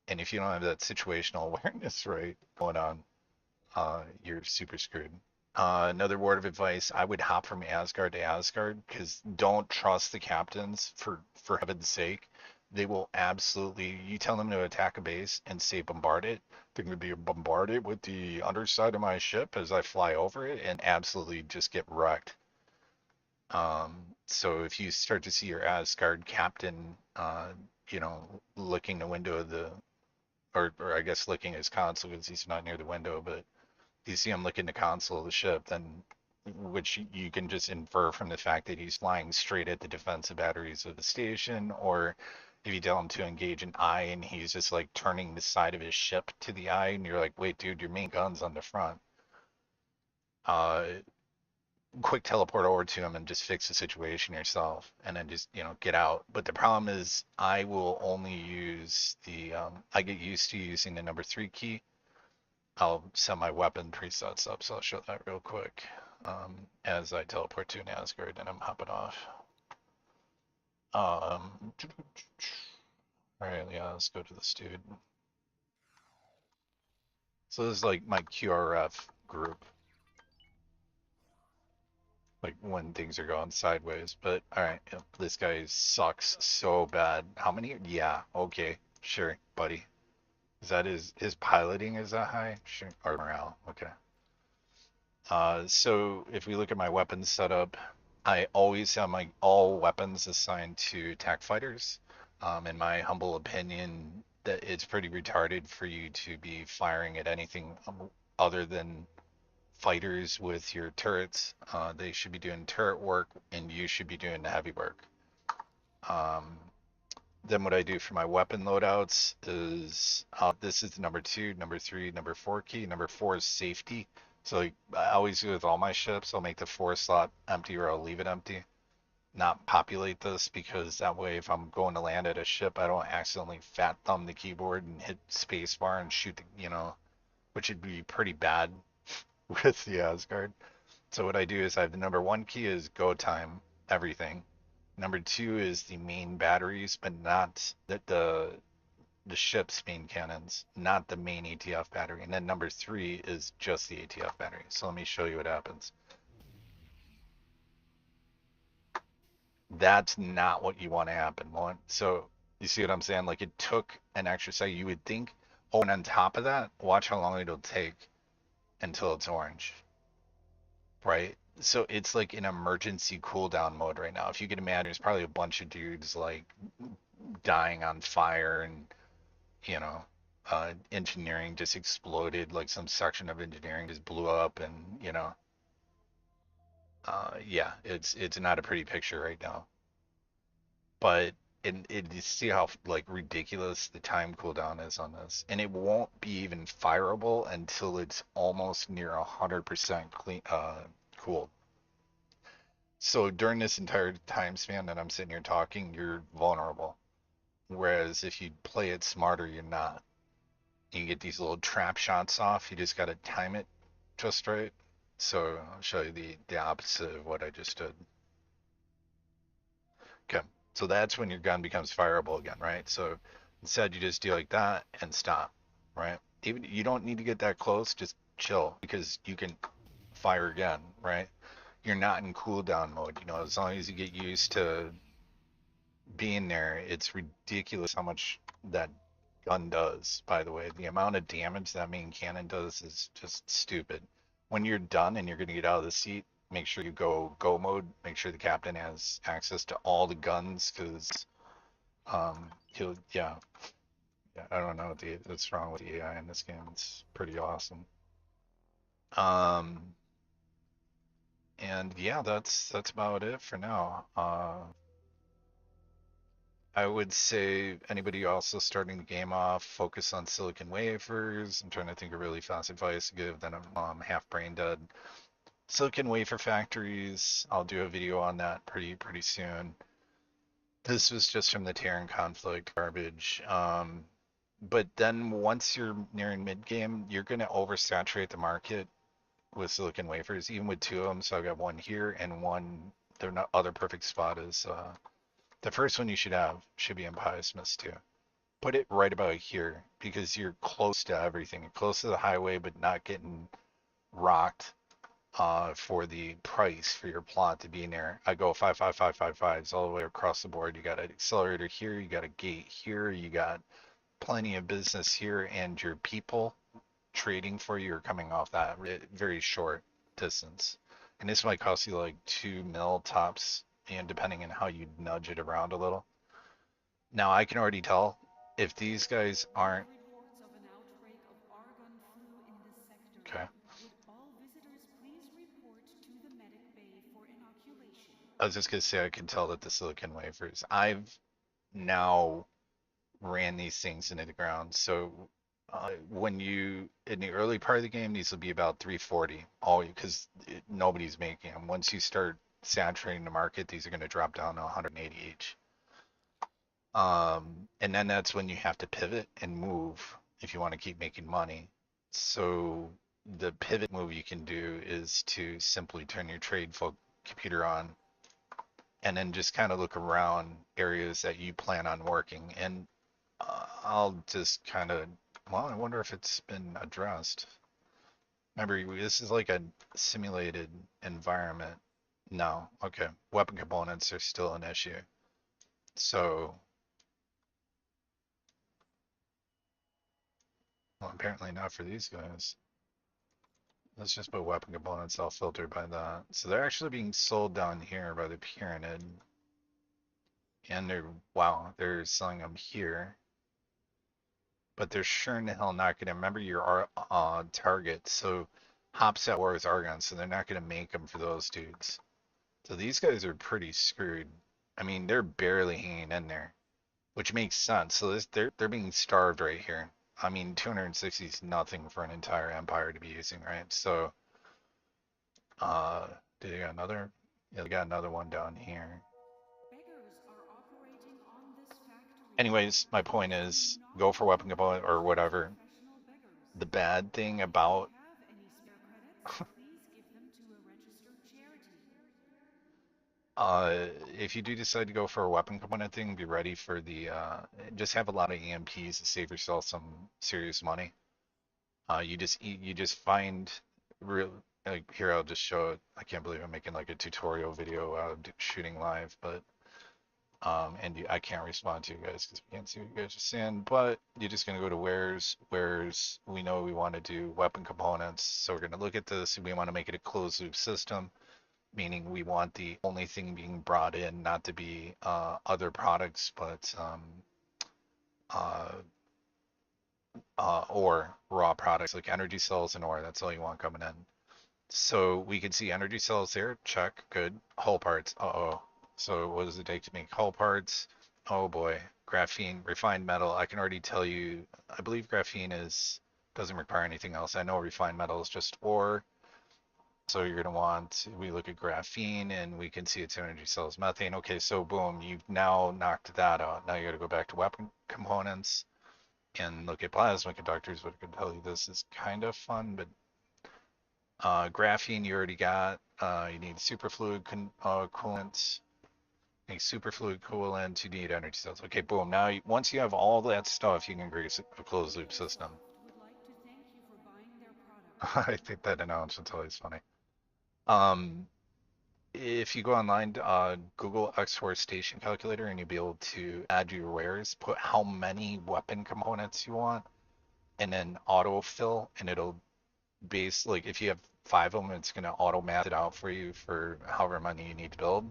and if you don't have that situational awareness right going on, you're super screwed. Another word of advice: I would hop from Asgard to Asgard because don't trust the captains for heaven's sake. They will absolutely. You tell them to attack a base and say bombard it. They're going to be bombarded with the underside of my ship as I fly over it and absolutely just get wrecked. So if you start to see your Asgard captain, looking the window of the, or I guess licking his console because he's not near the window, but you see him looking the console of the ship, then which you can just infer from the fact that he's flying straight at the defensive batteries of the station, or if you tell him to engage an eye and he's just like turning the side of his ship to the eye, and you're like, wait, dude, your main gun's on the front. Uh, quick teleport over to him and just fix the situation yourself, and then just get out. But the problem is, I will only use the I get used to using the number 3 key. I'll set my weapon presets up, so I'll show that real quick as I teleport to an Asgard and I'm hopping off. All right, yeah, let's go to this dude. So this is like my QRF group, like when things are going sideways. But all right, yeah, this guy sucks so bad. How many? Yeah, okay, sure, buddy. Is that his piloting is that high? Sure, or morale? Okay. So if we look at my weapons setup, I always have my all weapons assigned to attack fighters. In my humble opinion, that it's pretty retarded for you to be firing at anything other than fighters with your turrets. They should be doing turret work, and you should be doing the heavy work. Um, then what I do for my weapon loadouts is this is the number 2, number 3, number 4 key. Number 4 is safety. So like, I always do with all my ships. I'll make the 4 slot empty or I'll leave it empty. Not populate this because that way if I'm going to land at a ship, I don't accidentally fat thumb the keyboard and hit spacebar and shoot which would be pretty bad with the Asgard. So what I do is I have the number 1 key is go time, everything. Number 2 is the main batteries, but not the ship's main cannons, not the main ATF battery. And then number 3 is just the ATF battery. So let me show you what happens. That's not what you want to happen. So you see what I'm saying? Like it took an extra second. You would think, oh, and on top of that, watch how long it'll take until it's orange, right? So it's like an emergency cooldown mode right now. If you can imagine, there's probably a bunch of dudes like dying on fire and you know, engineering just exploded, like some section of engineering just blew up, and yeah, it's not a pretty picture right now. But you see how like ridiculous the time cooldown is on this, and it won't be even fireable until it's almost near 100% clean, cooled. So during this entire time span that I'm sitting here talking, you're vulnerable. Whereas if you play it smarter, you're not. You can get these little trap shots off. You just got to time it just right. So I'll show you the opposite of what I just did. Okay, so that's when your gun becomes fireable again, right? So instead you just do like that and stop, right? Even you don't need to get that close, just chill because you can fire again, right? You're not in cooldown mode, as long as you get used to being there. It's ridiculous how much that gun does, by the way. The amount of damage that main cannon does is just stupid. When you're done and you're going to get out of the seat, make sure you go mode. Make sure the captain has access to all the guns because he'll yeah, I don't know what's wrong with the AI in this game. It's pretty awesome. Um, and yeah, that's about it for now. I would say anybody also starting the game off, focus on silicon wafers. I'm trying to think of really fast advice to give, then I'm half brain dead. Silicon wafer factories, I'll do a video on that pretty soon. This was just from the Terran conflict garbage. But then once you're nearing mid game, you're gonna oversaturate the market with silicon wafers, even with two of them. So I've got one here and one. Their not other perfect spot is the first one you should have should be in Smiths too. Put it right about here because you're close to everything. You're close to the highway, but not getting rocked for the price for your plot to be in there. I go 55555s all the way across the board. You got an accelerator here, you got a gate here, you got plenty of business here, and your people trading for you are coming off that very short distance. And this might cost you like 2 mil tops, and depending on how you nudge it around a little. Now I can already tell if these guys We have aren't reports of an outbreak of argon flu in this sector. okay. Would all visitors please report to the medic bay for inoculation? I was just gonna say I can tell that the silicon wafers. I've now ran these things into the ground. So when you in the early part of the game, these will be about 340 all because nobody's making them. Once you start saturating the market, these are going to drop down to 180 each. And then that's when you have to pivot and move if you want to keep making money. So the pivot move you can do is to simply turn your trade computer on and then just kind of look around areas that you plan on working. And I'll just kind of, well, I wonder if it's been addressed. Remember, this is like a simulated environment. No, okay. Weapon components are still an issue. So, well, apparently not for these guys. Let's just put weapon components all filtered by that. So they're actually being sold down here by the pyramid. And they're, wow, they're selling them here. But they're sure in the hell not going to remember your target. So Hops at war with Argon, so they're not going to make them for those dudes. So these guys are pretty screwed. I mean, they're barely hanging in there, which makes sense. So they're being starved right here. I mean, 260 is nothing for an entire empire to be using, right? So, did they got another? Yeah, they got another one down here. Beggars are operating on this factory. Anyways, my point Please do is not go for weapon component or use whatever. professional beggars. The bad thing If you about have any spare credits, please give them to a registered charity. if you do decide to go for a weapon component thing, be ready for the just have a lot of EMPs to save yourself some serious money. You just find real like here I'll just show it. I can't believe I'm making like a tutorial video shooting live, but I can't respond to you guys because we can't see what you guys are saying. But you're just gonna go to where's we know we want to do weapon components, so we're gonna look at this. We want to make it a closed loop system, meaning we want the only thing being brought in not to be other products, but uh, or raw products like energy cells and ore. That's all you want coming in. So we can see energy cells there. Check. Good. Hull parts. Uh-oh. So what does it take to make hull parts? Oh boy. Graphene, refined metal. I can already tell you, I believe graphene doesn't require anything else. I know refined metal is just ore. So you're going to want, we look at graphene and we can see its energy cells, methane. Okay, so boom, you've now knocked that out. Now you got to go back to weapon components and look at plasma conductors. What I can tell you, this is kind of fun, but graphene you already got. You need superfluid coolant. Need superfluid coolant. You need energy cells. Okay, boom. Now, once you have all that stuff, you can create a closed loop system. Would like to thank you for buying their product. I think that announcement's always funny. Um, if you go online, Google X4 station calculator, and you'll be able to add your wares, put how many weapon components you want, and then autofill, and it'll base like if you have 5 of them, it's gonna auto math it out for you for however many you need to build.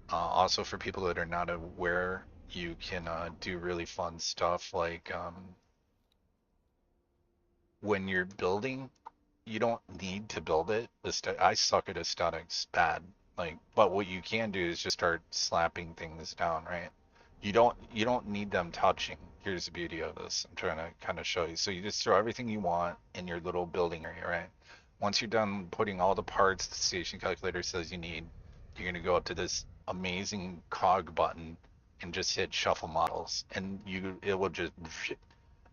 Also, for people that are not aware, you can do really fun stuff like when you're building you don't need to build it. I suck at aesthetics bad. Like, but what you can do is just start slapping things down, right? You don't need them touching. Here's the beauty of this. I'm trying to kind of show you. So you just throw everything you want in your little building area, right? Once you're done putting all the parts the station calculator says you need, you're gonna go up to this amazing cog button and just hit shuffle models, and it will just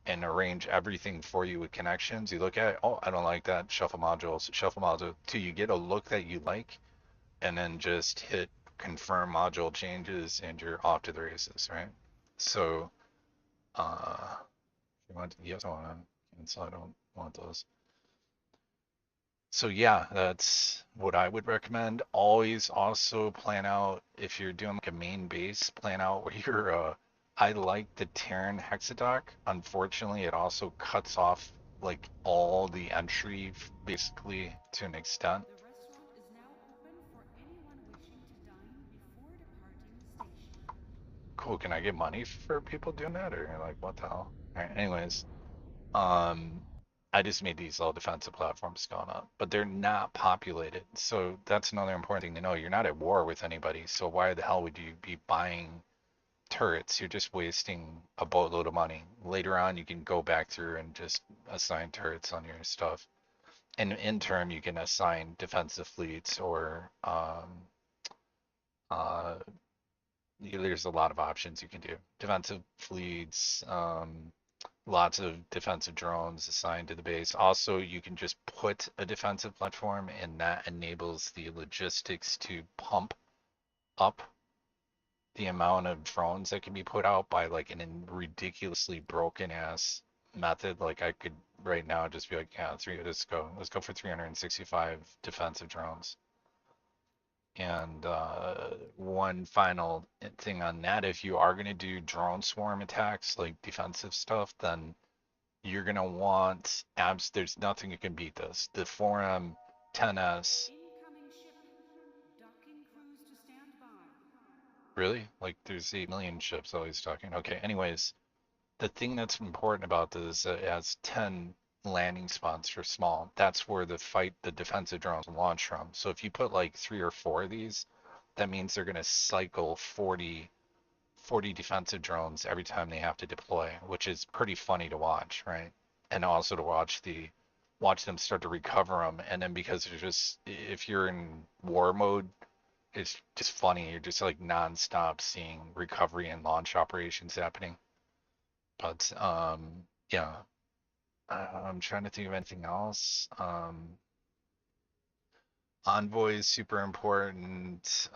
and arrange everything for you with connections. You look at it, oh, I don't like that. Shuffle modules, shuffle module, till you get a look that you like, and then just hit confirm module changes, and you're off to the races, right? So, if you want, yes, I want to cancel. I don't want those. So yeah, that's what I would recommend. Always also plan out if you're doing like a main base, plan out where you're I like the Terran Hexadock. Unfortunately, it also cuts off like all the entry basically to an extent. The restaurant is now open for anyone wishing to dine before departing the station. Cool, can I get money for people doing that or like what the hell? All right, anyways, Um, I just made these all defensive platforms going up, but they're not populated. So that's another important thing to know. You're not at war with anybody. So why the hell would you be buying turrets? You're just wasting a boatload of money. Later on, you can go back through and just assign turrets on your stuff. And in turn, you can assign defensive fleets or uh, there's a lot of options you can do. Defensive fleets, lots of defensive drones assigned to the base. Also, you can just put a defensive platform, and that enables the logistics to pump up the amount of drones that can be put out by like an ridiculously broken ass method. Like I could right now just be like, yeah, let's go for 365 defensive drones. And one final thing on that, if you are going to do drone swarm attacks, like defensive stuff, then you're going to want abs. There's nothing that can beat this. The 4M 10S, Incoming ship. Docking crews to stand by. really? Like there's 8 million ships always talking. Okay, anyways, the thing that's important about this is it has 10 landing spots for small. That's where the defensive drones launch from. So if you put like 3 or 4 of these, that means they're going to cycle 40 defensive drones every time they have to deploy, which is pretty funny to watch, right? And also to watch them start to recover them, and then because they're just if you're in war mode, it's just funny. You're just like nonstop seeing recovery and launch operations happening. But yeah, I'm trying to think of anything else. Envoy is super important.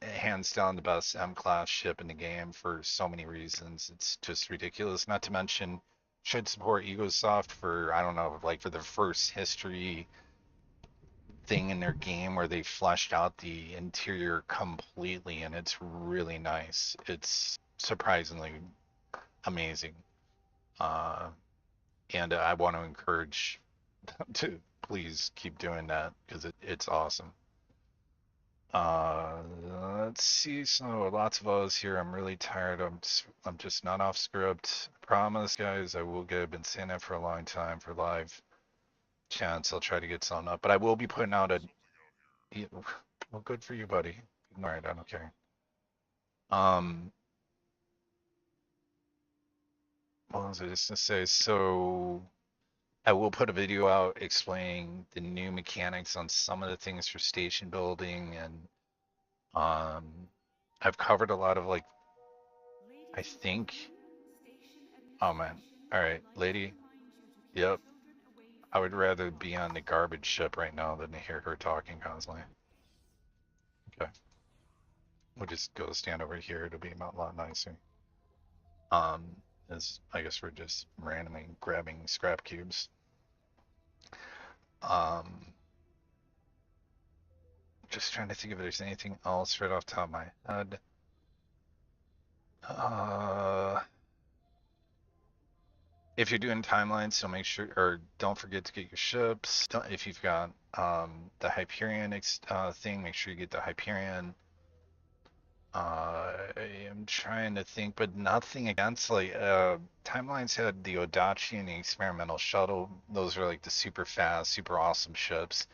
Hands down the best M class ship in the game for so many reasons. It's just ridiculous. Not to mention, should support EgoSoft for I don't know, like for the first history thing in their game where they fleshed out the interior completely, and it's really nice. It's surprisingly amazing. Uh, and I want to encourage them to please keep doing that because it's awesome. Uh, let's see. So lots of O's here. I'm really tired. I'm just not off script. Promise, guys, I will get. I've been saying that for a long time for live chance. I'll try to get some up, but I will be putting out a. Yeah, well, good for you, buddy. All right, I don't care. Um, what was I just gonna say? So I will put a video out explaining the new mechanics on some of the things for station building, and um, I've covered a lot of like Ladies I and think. gentlemen, station Oh man. administration All would right, like to lady. remind you to keep Yep. children away I from would the rather be box. on the garbage ship right now than to hear her talking constantly. Okay. We'll just go stand over here. It'll be a lot nicer. Um, as I guess we're just randomly grabbing scrap cubes. Um, just trying to think if there's anything else right off the top of my head. Uh, if you're doing timelines, so make sure or don't forget to get your ships. If you've got the Hyperion thing, make sure you get the Hyperion. I am trying to think, but nothing against like Timelines had the Odachi and the Experimental Shuttle. Those are like the super fast, super awesome ships.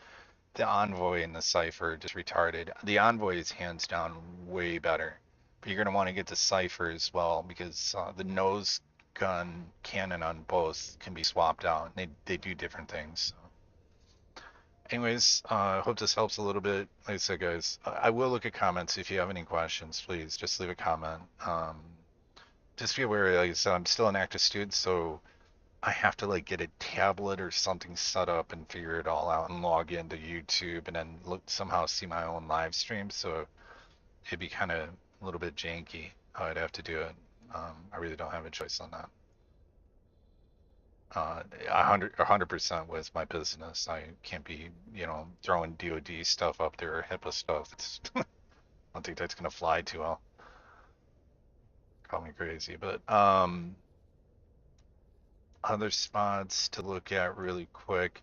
The Envoy and the Cypher just retarded. The Envoy is hands down way better, but you're gonna want to get the Cypher as well because the nose gun cannon on both can be swapped out. They do different things. So. Anyways, hope this helps a little bit. Like I said, guys, I will look at comments. If you have any questions, please just leave a comment. Just be aware, like I said, I'm still an active student, so I have to like get a tablet or something set up and figure it all out and log into YouTube and then look somehow see my own live stream. So it'd be kind of a little bit janky how I'd have to do it. I really don't have a choice on that. 100% with my business. I can't be, throwing DoD stuff up there or HIPAA stuff. I don't think that's gonna fly too well. Call me crazy, but other spots to look at really quick.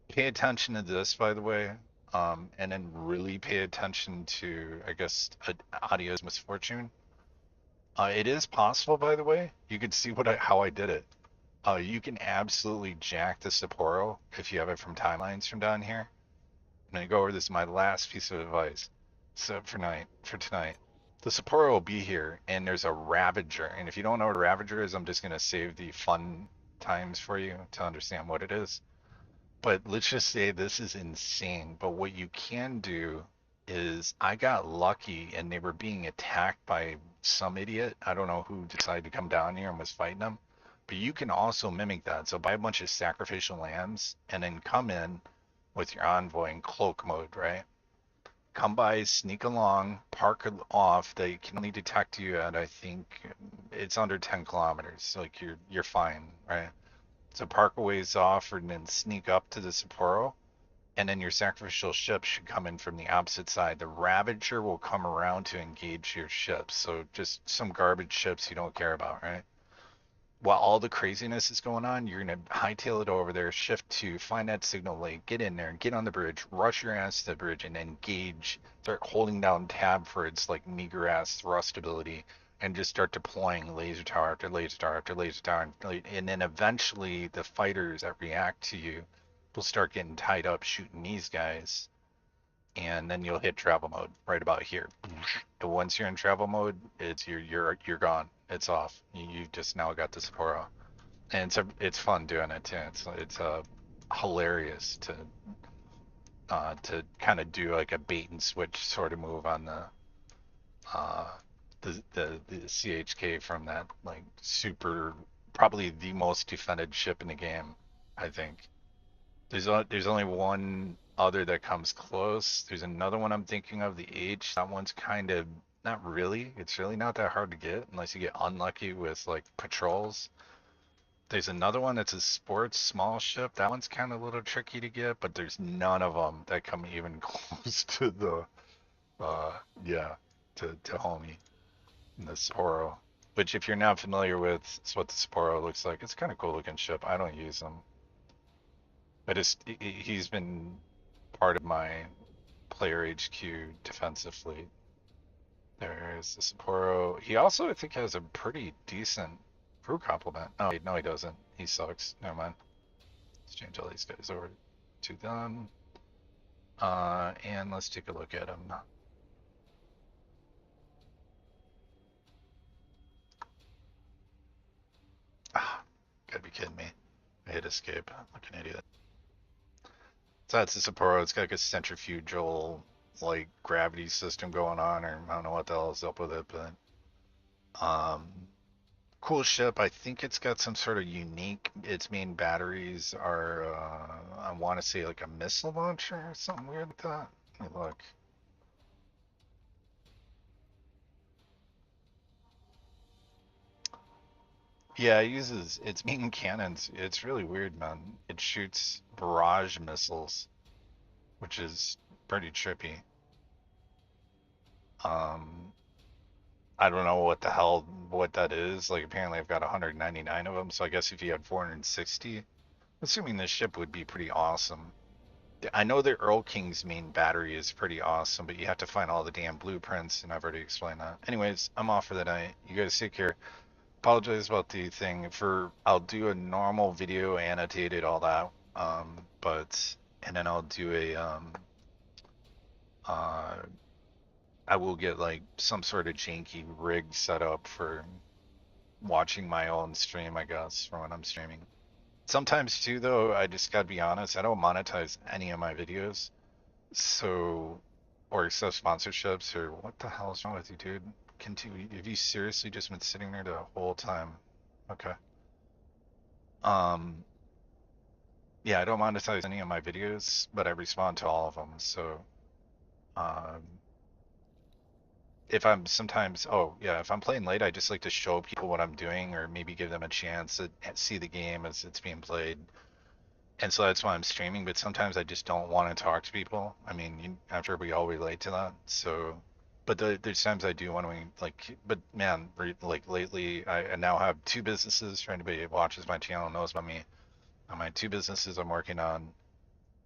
Pay attention to this, by the way, and then really pay attention to, I guess, Audio's misfortune. It is possible, by the way. You can see how I did it. You can absolutely jack the Sapporo if you have it from timelines from down here. I'm gonna go over this. My last piece of advice. So for tonight, the Sapporo will be here, and there's a Ravager. And if you don't know what a Ravager is, I'm just gonna save the fun times for you to understand what it is. But let's just say this is insane. But what you can do is I got lucky, and they were being attacked by some idiot. I don't know who decided to come down here and was fighting them. But you can also mimic that. So buy a bunch of sacrificial lambs and then come in with your envoy in cloak mode, right? Come by, sneak along, park off. They can only detect you at, I think it's under 10 kilometers. Like you're fine, right? So park a ways off and then sneak up to the Sapporo. And then your sacrificial ship should come in from the opposite side. The Ravager will come around to engage your ships. So just some garbage ships you don't care about, right? While all the craziness is going on, you're gonna hightail it over there, shift to, find that signal lake, get in there, get on the bridge, rush your ass to the bridge, and engage. Start holding down tab for its like meager ass thrust ability, and just start deploying laser tower after laser tower after laser tower, and then eventually the fighters that react to you will start getting tied up shooting these guys, and then you'll hit travel mode right about here. And once you're in travel mode, it's you're gone. It's off. You've just now got the Sapporo, and it's fun doing it too. It's hilarious to kind of do like a bait and switch sort of move on uh the CHK from that like super probably the most defended ship in the game, I think. There's only one other that comes close. There's another one I'm thinking of, the H. That one's kind of not really. It's really not that hard to get unless you get unlucky with like patrols. There's another one that's a sports small ship. That one's kind of a little tricky to get, but there's none of them that come even close to the uh yeah to homie in the Sapporo. Which if you're not familiar with what the Sapporo looks like, it's kind of cool looking ship. I don't use them. But he's been part of my player HQ defensive fleet. There's the Sapporo. He also, I think, has a pretty decent crew complement. Oh, no, he doesn't. He sucks. Never mind. Let's change all these guys over to them. And let's take a look at him. Ah, gotta be kidding me. I hit escape. Like an idiot. So that's the Sapporo. It's got like a centrifugal, like, gravity system going on, or I don't know what the hell is up with it, but cool ship. I think it's got some sort of unique. Its main batteries are, I want to say like a missile launcher or something weird like that. Let me look. Yeah, it uses its main cannons. It's really weird, man. It shoots barrage missiles, which is pretty trippy. Um, I don't know what that is. Like apparently I've got 199 of them, so I guess if you had 460, assuming this ship would be pretty awesome. I know the Earl King's main battery is pretty awesome, but you have to find all the damn blueprints, and I've already explained that. Anyways, I'm off for the night. You guys take care. Apologize about the thing. I'll do a normal video, annotated, all that. But and then I'll do uh, I will get like some sort of janky rig set up for watching my own stream, I guess, for when I'm streaming. Sometimes too, though, I just gotta be honest, I don't monetize any of my videos. So, or accept sponsorships, or what the hell is wrong with you, dude? Continue. Have you seriously just been sitting there the whole time? Okay. Um, yeah, I don't monetize any of my videos, but I respond to all of them. So, um, if I'm sometimes, oh yeah, if I'm playing late, I just like to show people what I'm doing, or maybe give them a chance to see the game as it's being played. And so that's why I'm streaming, but sometimes I just don't want to talk to people. I mean, I'm sure we all relate to that. So, but there's times I do want to, like, but man, like lately, I now have two businesses. Trying to be watches my channel, knows about me. My two businesses I'm working on,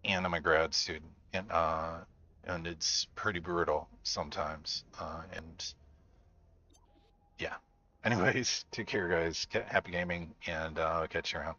and I'm a grad student, and it's pretty brutal sometimes. And yeah. Anyways, take care, guys. Happy gaming, and I'll catch you around.